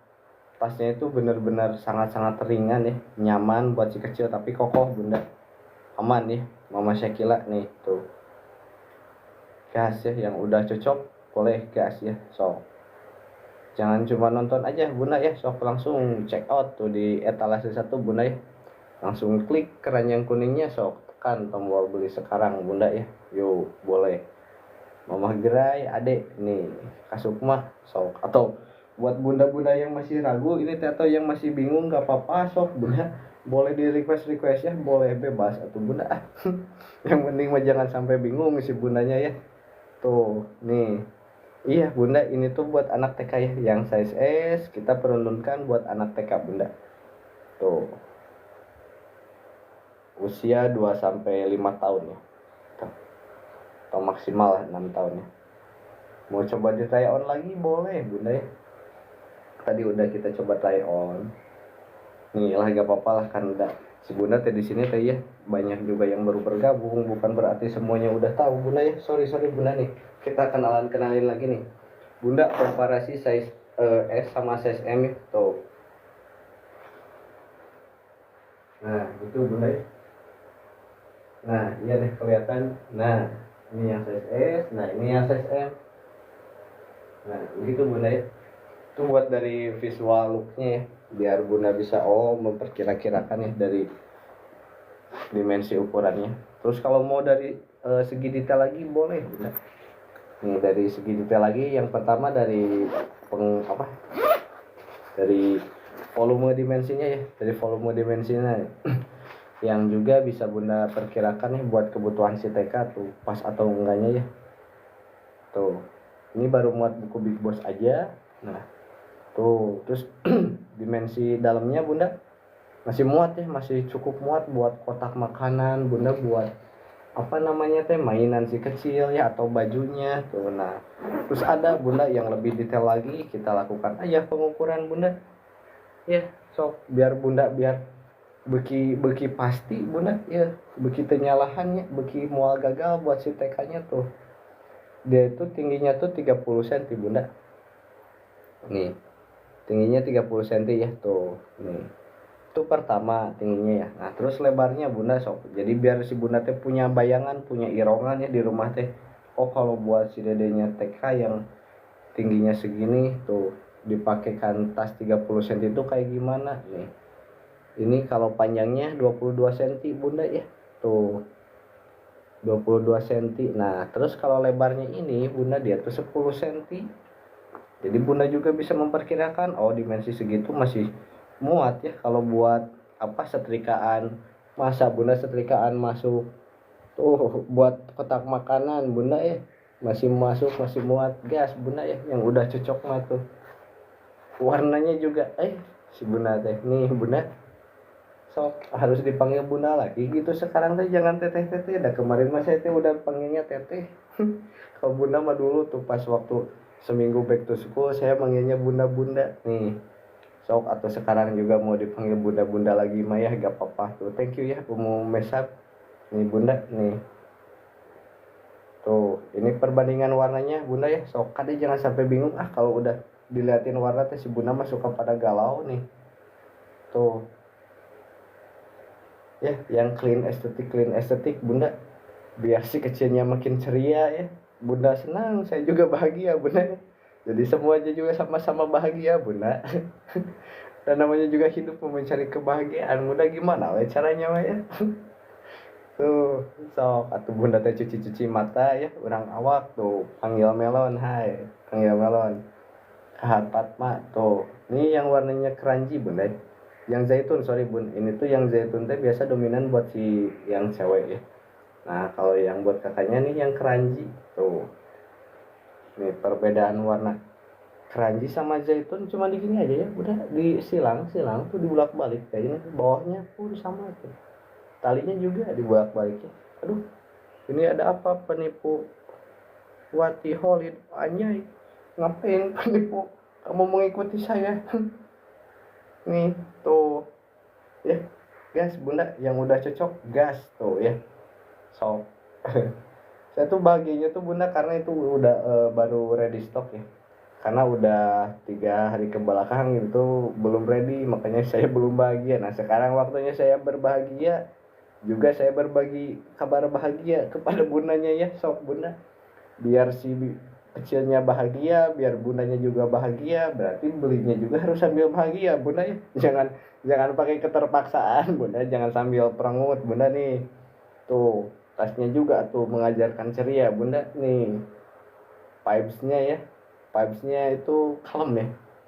tasnya itu benar-benar sangat-sangat ringan ya, nyaman buat si kecil tapi kokoh bunda, aman ya mama Syakila. Nih tuh gas ya, yang udah cocok boleh gas ya. So jangan cuma nonton aja bunda ya, sok langsung check out tuh di etalase 1 bunda ya, langsung klik keranjang kuningnya, sok tekan tombol beli sekarang bunda ya. Yuk boleh mama gerai adek nih Kasukma sok. Atau buat bunda-bunda yang masih ragu ini atau yang masih bingung, gak apa-apa sok bunda, boleh di request ya, boleh bebas atau bunda. Yang penting mah jangan sampai bingung si bundanya ya. Tuh nih, iya bunda, ini tuh buat anak TK ya, yang size S kita peruntukkan buat anak TK bunda. Tuh usia 2-5 tahun ya, atau maksimal 6 tahun ya. Mau coba di try on lagi boleh bunda ya, tadi udah kita coba try on. Nih lah gak apa-apa lah, kan udah si bunda teh di sini teh ya, banyak juga yang baru bergabung, bukan berarti semuanya udah tahu bunda ya. Sorry bunda nih, kita kenalin lagi nih bunda, komparasi size S sama size M ya tuh. Nah itu bunda ya, nah iya deh kelihatan. Nah ini yang size S, nah ini yang size M. Nah begitu bunda ya, itu buat dari visual looknya ya, biar bunda bisa memperkira-kirakan ya dari dimensi ukurannya. Terus kalau mau dari segi detail lagi boleh bunda. Nih dari segi detail lagi, yang pertama dari dari volume dimensinya ya, dari volume dimensinya yang juga bisa bunda perkirakan ya buat kebutuhan si TK tuh pas atau enggaknya ya. Tuh ini baru muat buku Big Boss aja. Nah tuh terus dimensi dalamnya bunda masih muat ya, masih cukup muat buat kotak makanan bunda, buat apa namanya teh, mainan si kecil ya atau bajunya tuh. Nah terus ada bunda yang lebih detail lagi, kita lakukan aja pengukuran bunda ya, sok biar bunda biar beki pasti bunda ya, beki tenyalahannya, beki mual gagal buat si TK nya tuh. Dia itu tingginya tuh 30 cm bunda. Nih tingginya 30 cm ya tuh. Nih itu pertama tingginya ya. Nah terus lebarnya bunda sok, jadi biar si bunda teh punya bayangan, punya irongan ya di rumah teh, oh kalau buat si dedenya TK yang tingginya segini tuh dipakaikan tas 30 cm itu kayak gimana nih. Ini kalau panjangnya 22 cm bunda ya tuh, 22 cm. Nah terus kalau lebarnya ini bunda dia tuh 10 cm. Jadi bunda juga bisa memperkirakan, oh dimensi segitu masih muat ya kalau buat apa, setrikaan. Masa bunda setrikaan masuk tuh buat kotak makanan bunda ya, masih masih muat gas bunda ya, yang udah cocok mah tuh. Warnanya juga si bunda teh nih bunda, sok harus dipanggil bunda lagi gitu sekarang teh, jangan teteh. Dah kemarin mah saya teh udah panggilnya teteh. Kalau bunda mah dulu tuh pas waktu seminggu back to school saya manggilnya bunda nih. Sok atau sekarang juga mau dipanggil bunda lagi mah ya gak apa-apa tuh. Thank you ya umum mesap nih bunda nih. Tuh ini perbandingan warnanya bunda ya, sok kade jangan sampai bingung kalau udah diliatin warna teh si bunda mah suka pada galau nih. Tuh ya, yang clean estetik bunda, biar si kecilnya makin ceria ya. Bunda senang, saya juga bahagia bunda. Jadi semuanya juga sama-sama bahagia bunda. Dan namanya juga hidup mencari kebahagiaan bunda, gimana lah caranya mah ya. Tuh sok atau bunda teh cuci-cuci mata ya, orang awak tuh panggil melon, hai panggil melon kahat Fatma tuh. Ini yang warnanya keranji bunda, yang zaitun, sorry bun, ini tuh yang zaitun teh biasa dominan buat si yang cewek ya. Nah kalau yang buat kakaknya nih yang keranji tuh. Nih perbedaan warna keranji sama zaitun cuma di gini aja ya, udah disilang silang tuh dibulak balik kayak gini, bawahnya pun sama tuh, talinya juga dibulak balik ya. Aduh, ini ada apa penipu Wati Holid anjay, ngapain penipu kamu mengikuti saya. Nih tuh ya, gas bunda yang udah cocok gas tuh ya, sok. Saya tuh bahagianya tuh bunda karena itu udah baru ready stock ya, karena udah 3 hari ke belakang itu belum ready, makanya saya belum bahagia. Nah sekarang waktunya saya berbahagia, juga saya berbagi kabar bahagia kepada bundanya ya, sok bunda, biar si kecilnya bahagia, biar bundanya juga bahagia, berarti belinya juga harus sambil bahagia bunda ya. Jangan jangan pakai keterpaksaan bunda, jangan sambil perengut bunda nih. Tuh tasnya juga tuh mengajarkan ceria bunda nih, vibesnya ya, vibesnya itu kalem ya,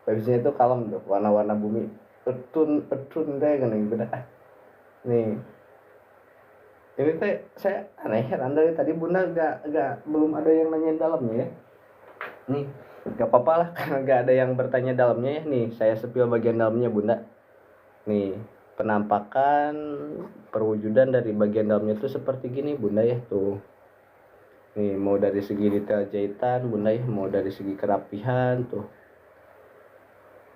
vibesnya itu kalem tuh, warna-warna bumi, petun petun deh kan bunda. Nih ini teh saya aneh heran dari tadi bunda gak belum ada yang nanyain dalamnya ya. Nih gak apa-apa lah karena gak ada yang bertanya dalamnya ya. Nih saya sepil bagian dalamnya bunda. Nih penampakan perwujudan dari bagian dalamnya tuh seperti gini bunda ya tuh. Nih mau dari segi detail jahitan bunda ya, mau dari segi kerapihan tuh,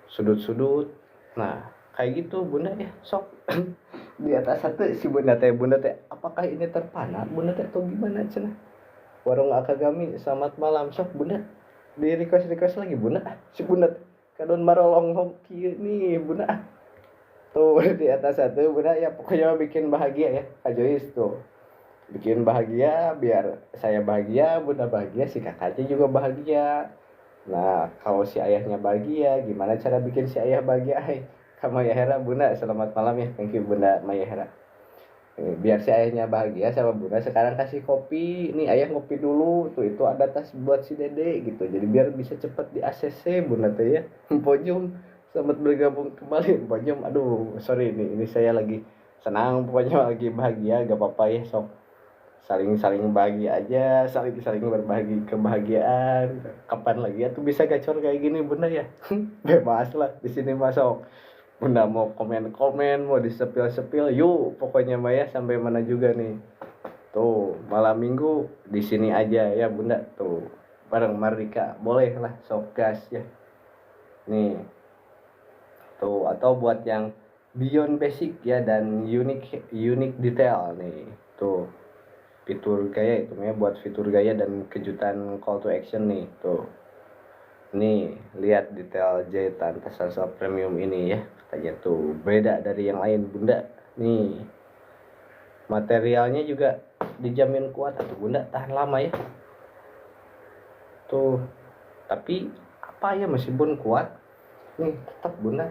sudut-sudut. Nah kayak gitu bunda ya, sok. Di atas satu si bunda teh apakah ini terpana bunda teh atau gimana cenah. Warung Akagami selamat malam, sok bunda di request lagi bunda, si bunda kadon marolong hoki nih bunda. Tuh di atas satu bunda ya, pokoknya bikin bahagia ya Kak Joyce tuh, bikin bahagia biar saya bahagia, bunda bahagia, si kakaknya juga bahagia. Nah kalau si ayahnya bahagia, gimana cara bikin si ayah bahagia? Hai Kak Maya Hera bunda, selamat malam ya, thank you bunda Maya Hera. Biar si ayahnya bahagia sama bunda, sekarang kasih kopi nih, ayah ngopi dulu tuh, itu ada tas buat si dede gitu, jadi biar bisa cepet di ACC bunda teh ya. Ponyum selamat bergabung kembali Ponyum, aduh sorry ini saya lagi senang pokoknya, lagi bahagia, gak apa-apa ya, sok saling bahagia aja, saling berbagi kebahagiaan. Kapan lagi ya tuh bisa gacor kayak gini bunda ya. Bebas lah di sini masuk bunda, mau komen mau disepil yuk pokoknya mbak ya, sampai mana juga nih. Tuh malam minggu di sini aja ya bunda tuh, bareng Mardika boleh lah, sok gas ya. Nih tuh, atau buat yang beyond basic ya dan unik detail nih tuh, fitur gaya itu ya, buat fitur gaya dan kejutan call to action nih tuh. Nih lihat detail jahitan tas Salsa premium ini ya, katanya tuh beda dari yang lain bunda. Nih materialnya juga dijamin kuat atau bunda, tahan lama ya tuh. Tapi apa ya, meskipun kuat nih tetap bunda,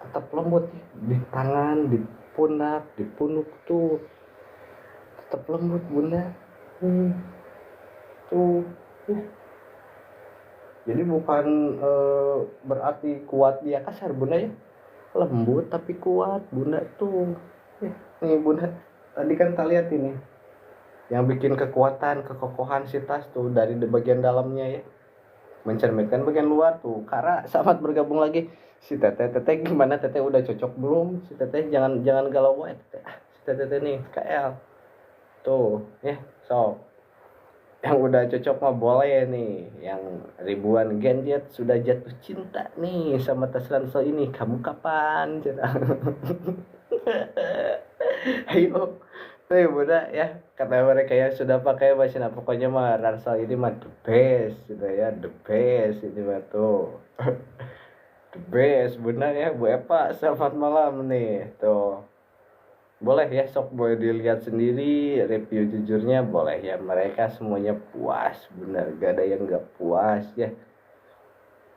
tetap lembut ya. Di tangan, di pundak, di punuk tuh tetap lembut bunda. Tuh ya. Jadi bukan berarti kuat dia kasar bunda ya, lembut tapi kuat bunda tuh ya. Nih bunda, tadi kan kita lihat ini yang bikin kekuatan kekokohan si tas tuh dari bagian dalamnya ya, mencerminkan bagian luar tuh. Karena sahabat bergabung lagi, si teteh gimana, teteh udah cocok belum, si teteh jangan galau wae teteh. Si teteh nih KL tuh ya, so yang udah cocok mah boleh nih, yang ribuan gadget sudah jatuh cinta nih sama tas ransel ini, kamu kapan cerah. Ayo bunda ya, kata mereka ya sudah pakai mesin, pokoknya mah ransel ini mah the best gitu ya, the best ini mah tuh. The best bunda ya Bu Epa, selamat malam nih tuh. boleh ya, sok boleh dilihat sendiri review jujurnya, boleh ya. Mereka semuanya puas, bener, gak ada yang gak puas ya.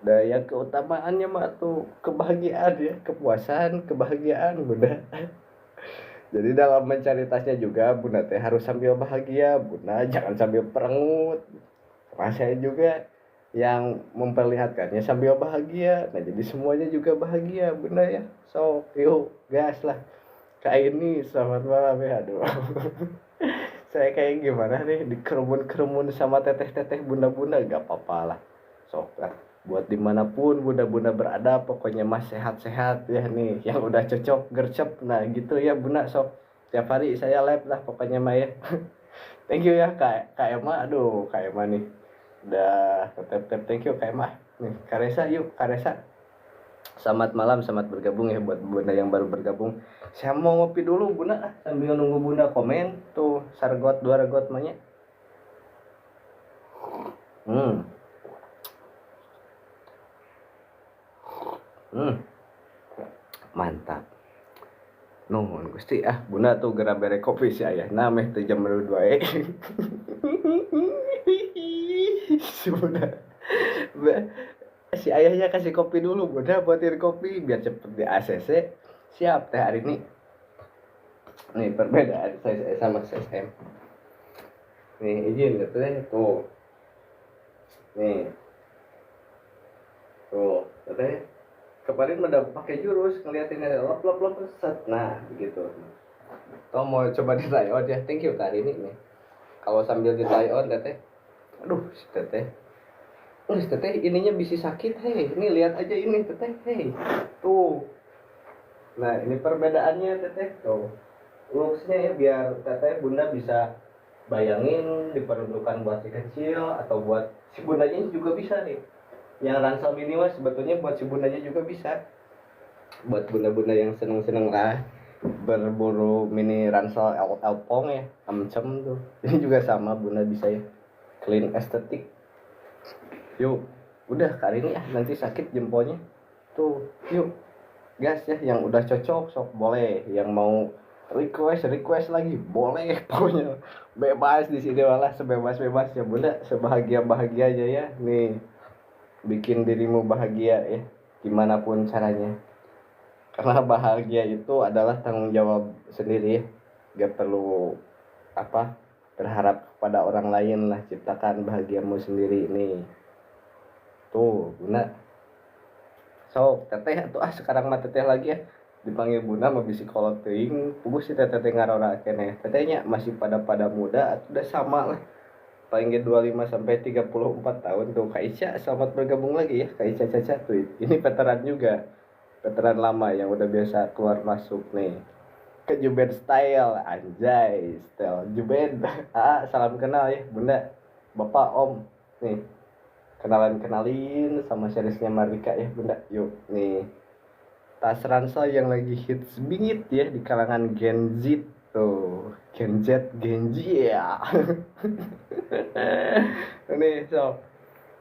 Dan yang keutamaannya mah tuh kebahagiaan ya, kepuasan, kebahagiaan bunda. Jadi dalam mencari tasnya juga bunda teh harus sambil bahagia, bunda jangan sambil perengut. Saya juga yang memperlihatkannya sambil bahagia. Nah jadi semuanya juga bahagia bunda ya. So yuk gas lah. Kayak ini selamat malam ya. Aduh. Saya kayak gimana nih dikerumun-kerumun sama teteh-teteh bunda-bunda, gak apa-apa lah. Sok lah. Buat dimanapun bunda-bunda berada, pokoknya mas sehat-sehat ya nih. Yang udah cocok gercep, nah gitu ya bunda. Sok tiap hari saya live lah pokoknya mah ya. Thank you ya kak Emma. Aduh kak Emma nih udah tep thank you kak Emma. Nih Karesa, yuk Karesa. Selamat malam, selamat bergabung ya buat bunda yang baru bergabung. Saya mau ngopi dulu bunda sambil nunggu bunda komen tuh sargot dua regot mahnya. Hmm. Mantap. Nuhun Gusti bunda tuh gerak bere kopi si ayah nameh teh jam 2 si bunda. Si ayahnya kasih kopi dulu bunda, buatin kopi biar cepet di ACC. Siap teh hari ini. Nih perbedaan saya sama SSM. Nih izin gitu deh tuh. Nih. Tuh, katanya kemarin udah pakai jurus ngeliatin ada lop set. Nah, begitu. Toh mau coba di try on ya. Thank you kali ini nih. Kalau sambil di try on teteh. Aduh, si teteh. Si teteh ininya bisa sakit, hei. Ini lihat aja ini teteh, hei. Tuh. Nah, ini perbedaannya teteh. Tuh. Looksnya ya biar teteh bunda bisa bayangin diperuntukkan buat si kecil atau buat si bundanya juga bisa nih. Yang ransel mini mah sebetulnya buat si bundanya juga bisa. Buat bunda-bunda yang seneng-seneng lah berburu mini ransel elpong ya, amcem tuh. Ini juga sama bunda bisa ya. Clean estetik. Yuk, udah kali ini nanti sakit jempolnya. Tuh, yuk. Gas ya, yang udah cocok sok boleh, yang mau request lagi boleh, pokoknya bebas di sini malah sebebas-bebas ya bunda, sebahagia-bahagia aja ya nih, bikin dirimu bahagia ya gimana pun caranya, karena bahagia itu adalah tanggung jawab sendiri ya, gak perlu apa berharap kepada orang lain lah, ciptakan bahagiamu sendiri nih. Tuh bunda, so teteh tuh sekarang mah teteh lagi ya, dipanggil bunda mau bisi kolot teuing puguh si teteh ngarora keneh. Tetehnya masih pada muda udah sama lah. Paling 25 sampai 34 tahun tuh Kak Ica, selamat bergabung lagi ya Kak Ica Caca tuh. Ini veteran juga. Veteran lama yang udah biasa keluar masuk nih. Ke Juben Style, anjay, style Juben. Salam kenal ya Bunda. Bapak Om. Nih. Kenalin sama seriesnya Marika ya Bunda. Yuk nih. Tas ransel yang lagi hits bingit ya di kalangan Gen Z tuh. Gen Z, Gen Z ya. Ini so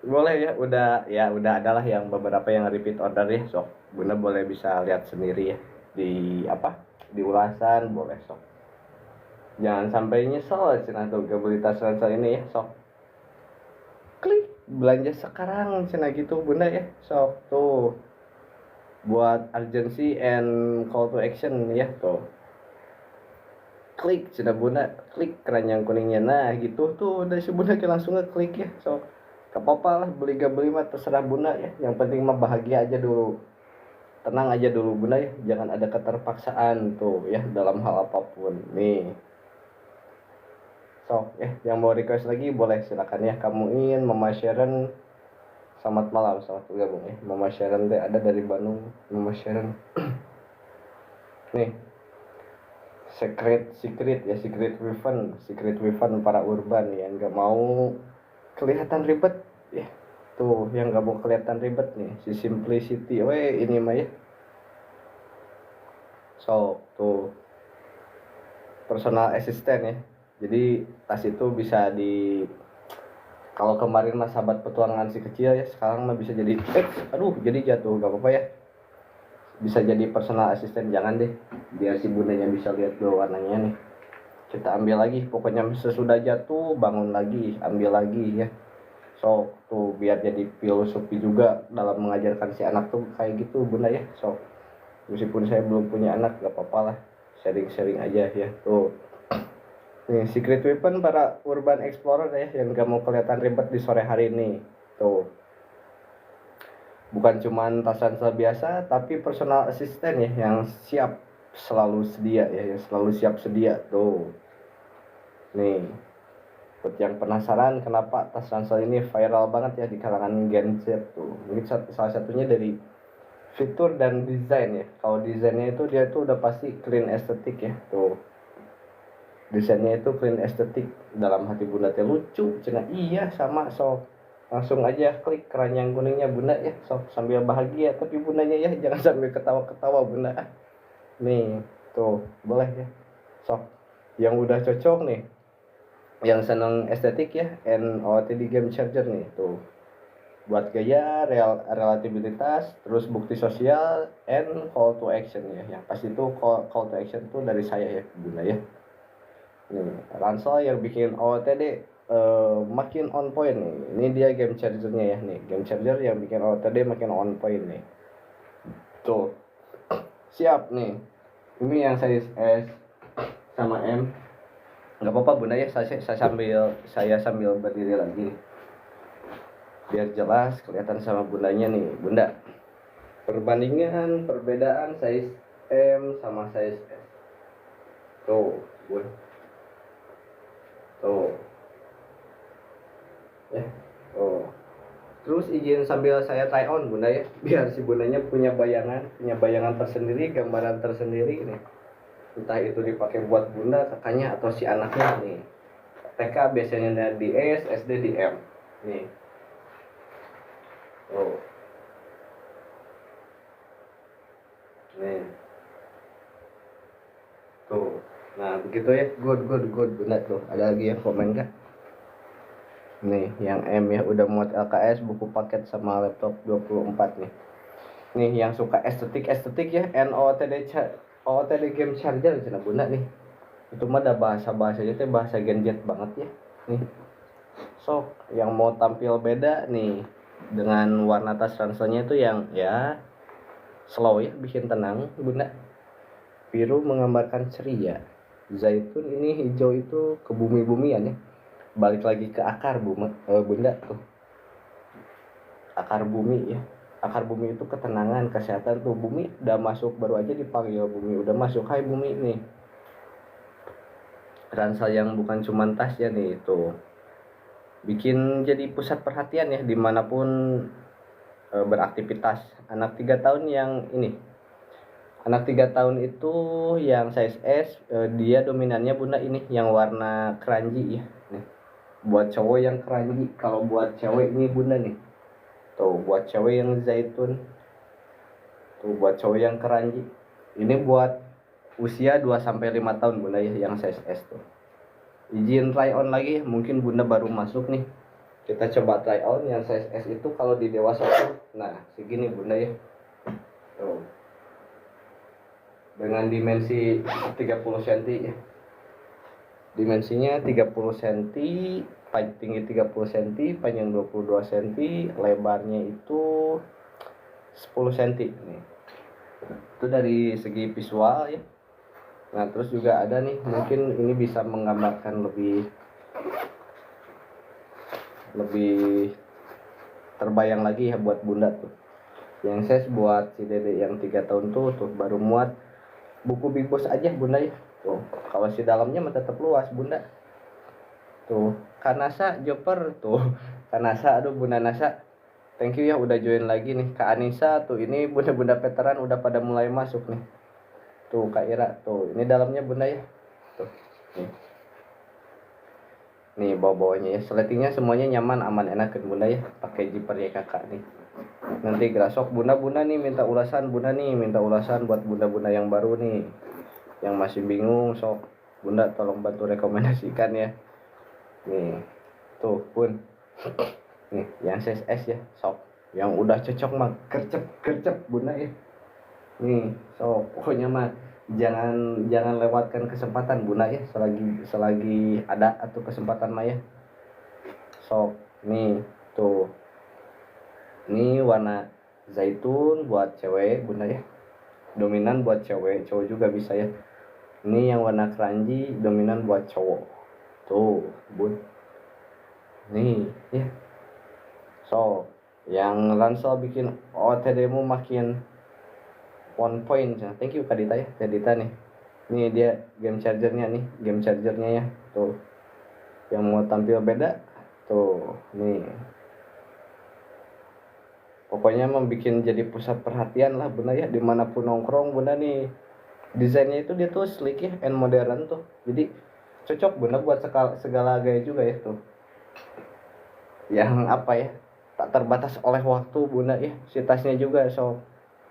boleh ya udah adalah yang beberapa yang repeat order ya, sok Bunda boleh bisa lihat sendiri ya di di ulasan, boleh sok jangan sampai nyesel cina tuh gak beli tas ransel ini ya, sok klik belanja sekarang cina gitu Bunda ya, sok tuh buat urgency and call to action ya tuh, klik cina Bunda, klik keranjang kuningnya, nah gitu tuh dari si Bunda langsung ngeklik ya, sok gak apa-apa lah beli gak beli mah terserah Bunda ya, yang penting mah bahagia aja dulu, tenang aja dulu Bunda ya, jangan ada keterpaksaan tuh ya dalam hal apapun nih. So yang mau request lagi boleh silakan ya, kamu ingin Mama Sharon. Selamat malam, selamat bergabung ya Mama Sharon, ada dari Bandung Mama Sharon. Nih secret weapon para urban yang nggak mau kelihatan ribet ya, tuh yang nggak mau kelihatan ribet nih si simplicity ini mah ya, so tuh personal assistant ya, jadi tas itu bisa di, kalau kemarin mah sahabat petualangan si kecil ya, sekarang mah bisa jadi aduh jadi jatuh, gak apa-apa ya, bisa jadi personal assistant. Jangan deh, biar si bundanya bisa lihat dua warnanya nih. Kita ambil lagi, pokoknya sesudah jatuh bangun lagi, ambil lagi ya. So tuh biar jadi filosofi juga dalam mengajarkan si anak tuh kayak gitu bunda ya. So meskipun saya belum punya anak, gak apa-apa lah, sharing-sharing aja ya. Tuh nih secret weapon para urban explorer ya, yang gak mau kelihatan ribet di sore hari ini. Tuh bukan cuman tas ransel biasa, tapi personal assistant ya, yang siap selalu sedia ya, yang selalu siap sedia. Tuh nih, buat yang penasaran kenapa tas ransel ini viral banget ya di kalangan Gen Z tuh, mungkin salah satunya dari fitur dan desain ya. Kalau desainnya itu dia tuh udah pasti clean estetik ya. Tuh desainnya itu clean estetik, dalam hati bunda teh lucu cina. Iya sama, so langsung aja klik keranjang kuningnya bunda ya, so sambil bahagia, tapi bundanya ya jangan sambil ketawa-ketawa bunda. Nih tuh boleh ya, so yang udah cocok nih, yang seneng estetik ya, NOTD Game Charger nih tuh, buat gaya, relatabilitas, terus bukti sosial, and call to action ya. Yang pasti itu call to action tuh dari saya ya bunda ya. Nih ransel yang bikin OOTD makin on point nih. Ini dia game chargernya ya nih, game charger yang bikin OOTD makin on point nih. Tuh siap nih. Ini yang size S sama M. Nggak apa-apa bunda ya, saya sambil berdiri lagi biar jelas kelihatan sama bundanya nih bunda. Perbedaan size M sama size S. Tuh bun. Tuh ya. Oh terus izin sambil saya try on bunda ya, biar si bundanya punya bayangan tersendiri, gambaran tersendiri nih. Entah itu dipakai buat bunda, kakaknya, atau si anaknya nih. TK biasanya di S, SD di M nih. Oh nih tuh. Nah begitu ya, good bunda. Tuh ada lagi yang komen kan? Nih yang M ya, udah muat LKS, buku paket sama laptop 24 nih. Nih yang suka estetik ya, OOTD Game Charger cina bunda nih. Itu mah ada bahasanya teh bahasa Gen Z banget ya nih. So yang mau tampil beda nih dengan warna tas ranselnya itu yang ya slow ya, bikin tenang bunda. Biru menggambarkan ceria, zaitun ini hijau itu ke bumi-bumian ya, balik lagi ke akar bunda tuh, akar bumi ya. Akar bumi itu ketenangan, kesehatan tuh. Bumi udah masuk, baru aja dipanggil bumi udah masuk, hai bumi nih. Ransel yang bukan cuma tas ya nih, itu bikin jadi pusat perhatian ya dimanapun beraktivitas. Anak 3 tahun yang ini, anak 3 tahun itu yang size S, dia dominannya bunda ini yang warna keranji ya nih. Buat cowok yang keranji, kalau buat cewek ini bunda nih. Tuh buat cewek yang zaitun, tuh buat cowok yang keranji. Ini buat usia 2-5 tahun bunda ya, yang size S tuh. Izin try on lagi, mungkin bunda baru masuk nih. Kita coba try on yang size S itu kalau di dewasa tuh, nah segini bunda ya. Tuh. Dengan dimensi 30 cm ya. Dimensinya 30 cm, tinggi 30 cm, panjang 22 cm, lebarnya itu 10 cm nih. Itu dari segi visual ya. Nah terus juga ada nih, mungkin ini bisa menggambarkan lebih terbayang lagi ya buat bunda tuh. Yang saya buat si dede yang 3 tahun tuh baru muat buku Big Boss aja bunda ya. Tuh kalau si dalamnya mah tetap luas bunda. Tuh Kanasa Joper tuh, Kanasa, aduh bunda Nasa, thank you ya udah join lagi nih. Kak Anissa tuh, ini bunda-bunda veteran udah pada mulai masuk nih. Tuh Kak Ira tuh, ini dalamnya bunda ya. Tuh nih bawah-bawahnya ya, sletingnya semuanya nyaman, aman, enak kan bunda ya, pakai zipper ya kakak nih. Nanti gerasok bunda-bunda nih minta ulasan buat bunda-bunda yang baru nih, yang masih bingung, sok bunda tolong bantu rekomendasikan ya. Nih tuh pun nih yang size S ya, sok yang udah cocok mah gercep bunda ya. nih. So pokoknya mah jangan jangan lewatkan kesempatan Bunda ya, selagi selagi ada atau kesempatan mah ya. So nih tuh, ini warna zaitun buat cewek Bunda ya, dominan buat cewek, cowok juga bisa ya. Ini yang warna keranji dominan buat cowok tuh Bun, nih ya. So yang ransel bikin OTD-mu makin one point ya. Thank you Kak Dita ya, Kak Dita nih. Ini dia game chargernya nih, game chargernya ya. Tuh. Yang mau tampil beda. Tuh, nih. Pokoknya membuat jadi pusat perhatian lah Bunda ya, dimanapun nongkrong Bunda nih. Desainnya itu dia tuh sleek ya, and modern tuh. Jadi cocok Bunda buat segala gaya juga ya tuh. Yang apa ya, tak terbatas oleh waktu Bunda ya. Si tasnya juga so.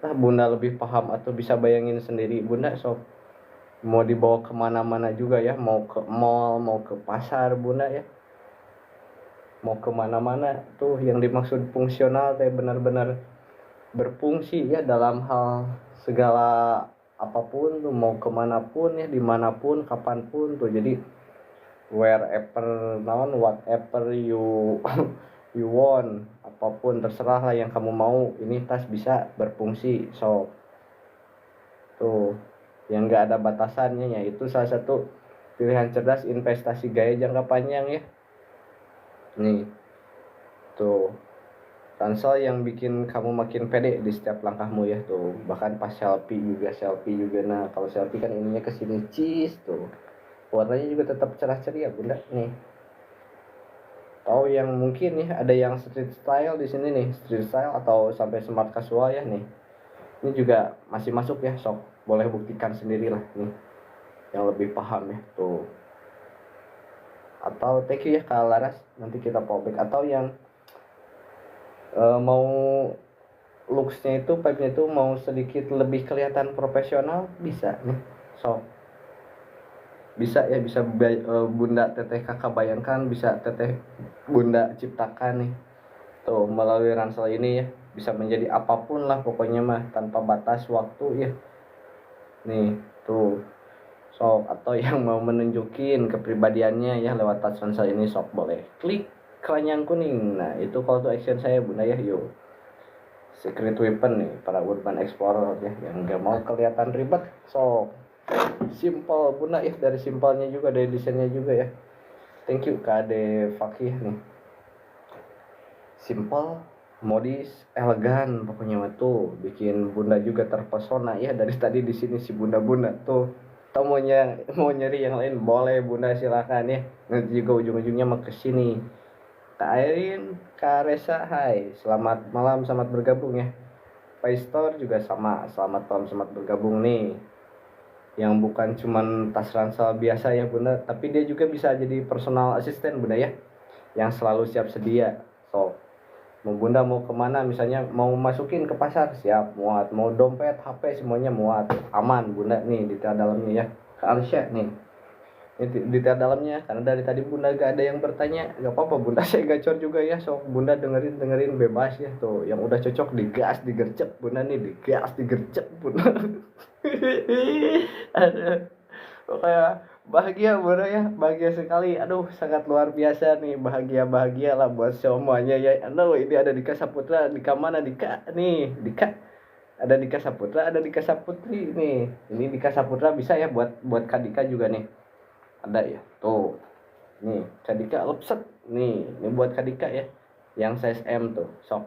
Nah Bunda lebih paham atau bisa bayangin sendiri Bunda so. Mau dibawa kemana-mana juga ya, mau ke mall, mau ke pasar Bunda ya, mau kemana-mana tuh. Yang dimaksud fungsional teh benar-benar berfungsi ya dalam hal segala apapun tuh, mau kemanapun ya, dimanapun, kapanpun tuh. Jadi wherever, whatever you you want, apapun terserah lah yang kamu mau, ini tas bisa berfungsi so tuh. Yang enggak ada batasannya ya, itu salah satu pilihan cerdas investasi gaya jangka panjang ya. Nih tuh, ransel yang bikin kamu makin pede di setiap langkahmu ya tuh. Bahkan pas selfie juga. Nah kalau selfie kan ininya kesini cheese tuh, warnanya juga tetap cerah ceria Bunda nih. Tahu yang mungkin ya ada yang street style di sini nih, street style atau sampai smart casual ya nih. Ini juga masih masuk ya, sok boleh buktikan sendirilah nih yang lebih paham ya tuh. Atau thank you ya Kak Laras, nanti kita fallback. Atau yang mau looksnya itu, pipe-nya itu mau sedikit lebih kelihatan profesional, bisa nih so. Bisa ya, bisa Bunda teteh kakak bayangkan, bisa teteh Bunda ciptakan nih tuh melalui ransel ini ya. Bisa menjadi apapun lah pokoknya mah, tanpa batas waktu ya. Nih tuh sok. Atau yang mau menunjukin kepribadiannya ya lewat touch ransel ini, sok boleh klik keranjang kuning. Nah itu call to action saya Bunda ya. Yuk, secret weapon nih para urban explorer ya yang gak mau kelihatan ribet, sok simple Bunda ya. Dari simpelnya juga, dari desainnya juga ya. Thank you Kade Fakih nih. Simple, modis, elegan pokoknya mah tuh. Bikin Bunda juga terpesona ya. Dari tadi di sini si Bunda-bunda tuh. Atau mau nyari yang lain boleh Bunda silakan ya. Nanti juga ujung-ujungnya mau ke sini. Kak Airin, Kak Resa, hai. Selamat malam, selamat bergabung ya. Pak Store juga sama, selamat malam, selamat bergabung nih. Yang bukan cuman tas ransel biasa ya Bunda, tapi dia juga bisa jadi personal assistant Bunda ya, yang selalu siap sedia. So mau Bunda mau kemana, misalnya mau masukin ke pasar siap muat, mau dompet, HP semuanya muat, aman Bunda nih di dalamnya ya. Ke Arsya nih ini di dalamnya, karena dari tadi Bunda gak ada yang bertanya, gak apa-apa Bunda saya gacor juga ya. So Bunda dengerin bebas ya tuh. Yang udah cocok digas digercep Bunda nih, digas digercep Bunda. Aduh, kayak bahagia Bunda ya, bahagia sekali. Aduh sangat luar biasa nih, bahagia lah buat semuanya ya. Aduh ini ada Dika Saputra, Dika mana Dika nih, Dika ada Dika Saputra, ada Dika Saputri nih. Ini Dika Saputra bisa ya buat Kak Dika juga nih. Ada ya tuh, nih Kadika upset nih, ini buat Kadika ya yang size M tuh sok.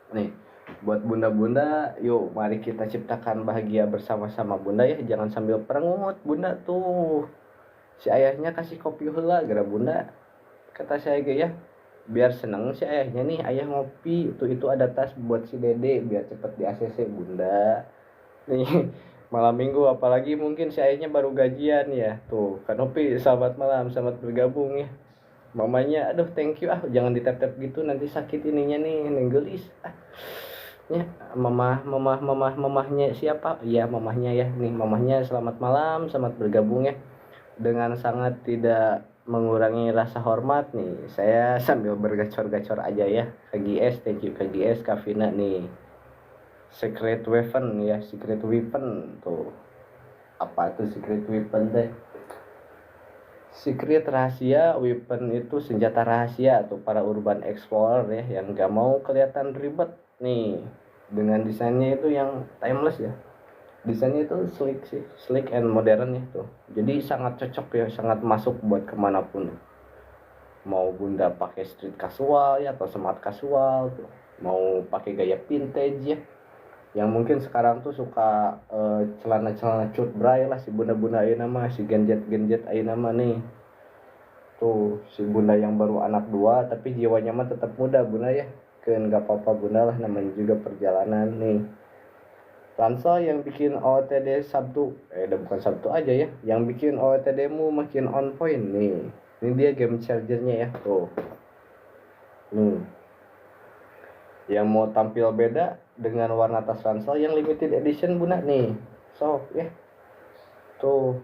Nih buat bunda-bunda, yuk mari kita ciptakan bahagia bersama-sama Bunda ya. Jangan sambil perengut Bunda tuh. Si ayahnya kasih kopi heula gara Bunda, kata saya ya, biar seneng si ayahnya nih. Ayah ngopi itu ada tas buat si Dede biar cepet di ACC Bunda nih. Malam minggu apalagi mungkin si ayahnya baru gajian ya tuh. Kanopi selamat malam, selamat bergabung ya. Mamanya aduh thank you jangan ditap-tap gitu nanti sakit ininya nih, nenggelis ya. Mamahnya siapa ya, mamahnya ya nih. Mamahnya selamat malam, selamat bergabung ya. Dengan sangat tidak mengurangi rasa hormat nih, saya sambil bergacor-gacor aja ya. KGS, thank you KGS, Kavina nih. secret weapon ya, secret weapon tuh. Apa tuh secret weapon teh? Secret rahasia weapon itu senjata rahasia atau para urban explorer ya yang gak mau kelihatan ribet nih, dengan desainnya itu yang timeless ya. Desainnya itu sleek sih, sleek and modern ya tuh. Jadi sangat cocok ya, sangat masuk buat kemanapun. Mau bunda pakai street casual ya atau smart casual tuh, mau pakai gaya vintage ya, yang mungkin sekarang tuh suka celana-celana cut bray lah si bunda-bunda ayeuna mah, si genjet-genjet ayeuna mah nih. Tuh si bunda yang baru anak dua tapi jiwanya mah tetap muda bunda ya. Kan gak apa-apa bunda lah, namanya juga perjalanan nih. Ransel yang bikin OOTD Sabtu, udah bukan Sabtu aja ya, yang bikin OOTD-mu makin on point nih. Ini dia game chargernya ya tuh. Nih. Yang mau tampil beda dengan warna tas ransel yang limited edition bunda nih. So ya. Tuh.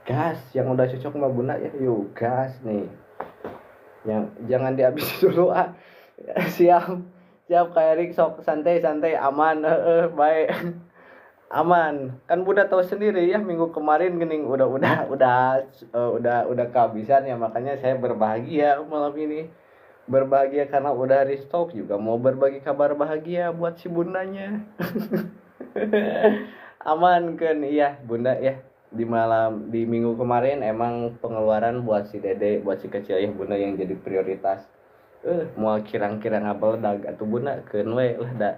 Gas yang udah cocok sama bunda ya. Yuk gas nih. Yang jangan dihabis dulu ah. Siap. Siap Kak Erik, sok santai-santai aman baik. Aman. Kan bunda tahu sendiri ya, minggu kemarin gening udah kehabisan ya, makanya saya berbahagia malam ini. Berbahagia karena udah restock, juga mau berbagi kabar bahagia buat si bundanya. Aman kan iya bunda ya. Di minggu kemarin emang pengeluaran buat si dede, buat si kecil ya bunda yang jadi prioritas. Mau kirang-kirang apa dag atuh bunda keun we lah da.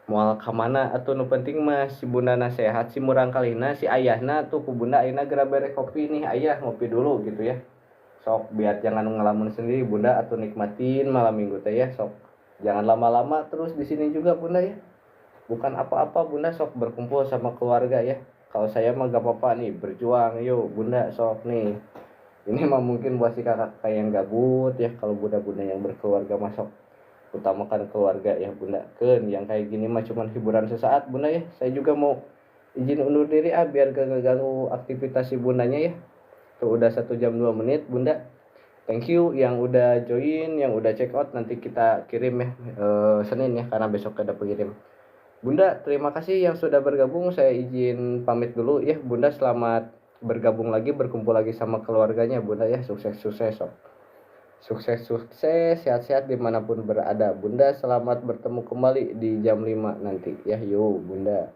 Moal kamana atuh nu penting mah si bundana sehat, si murang kalina si ayahna tuh ku bunda ayeuna geura bere kopi nih ayah, ngopi dulu gitu ya. Sok biar jangan ngelamun sendiri bunda, atau nikmatin malam minggu teh ya, sok jangan lama-lama terus di sini juga bunda ya. Bukan apa-apa bunda, sok berkumpul sama keluarga ya. Kalau saya mah gak apa-apa nih, berjuang yuk bunda, sok nih. Ini mah mungkin buat si kakak yang gabut ya, kalau bunda-bunda yang berkeluarga masuk utamakan keluarga ya bunda. Kan yang kayak gini mah cuman hiburan sesaat bunda ya. Saya juga mau izin undur diri biar gak ngeganggu aktivitas si bundanya ya. Tuh udah 1 jam 2 menit bunda. Thank you yang udah join, yang udah check out. Nanti kita kirim ya Senin ya, karena besok ada pengirim. Bunda terima kasih yang sudah bergabung. Saya izin pamit dulu ya bunda. Selamat bergabung lagi, berkumpul lagi sama keluarganya bunda ya. Sukses-sukses sok. Sukses-sukses, sehat-sehat dimanapun berada bunda. Selamat bertemu kembali di jam 5 nanti ya. Yuk bunda.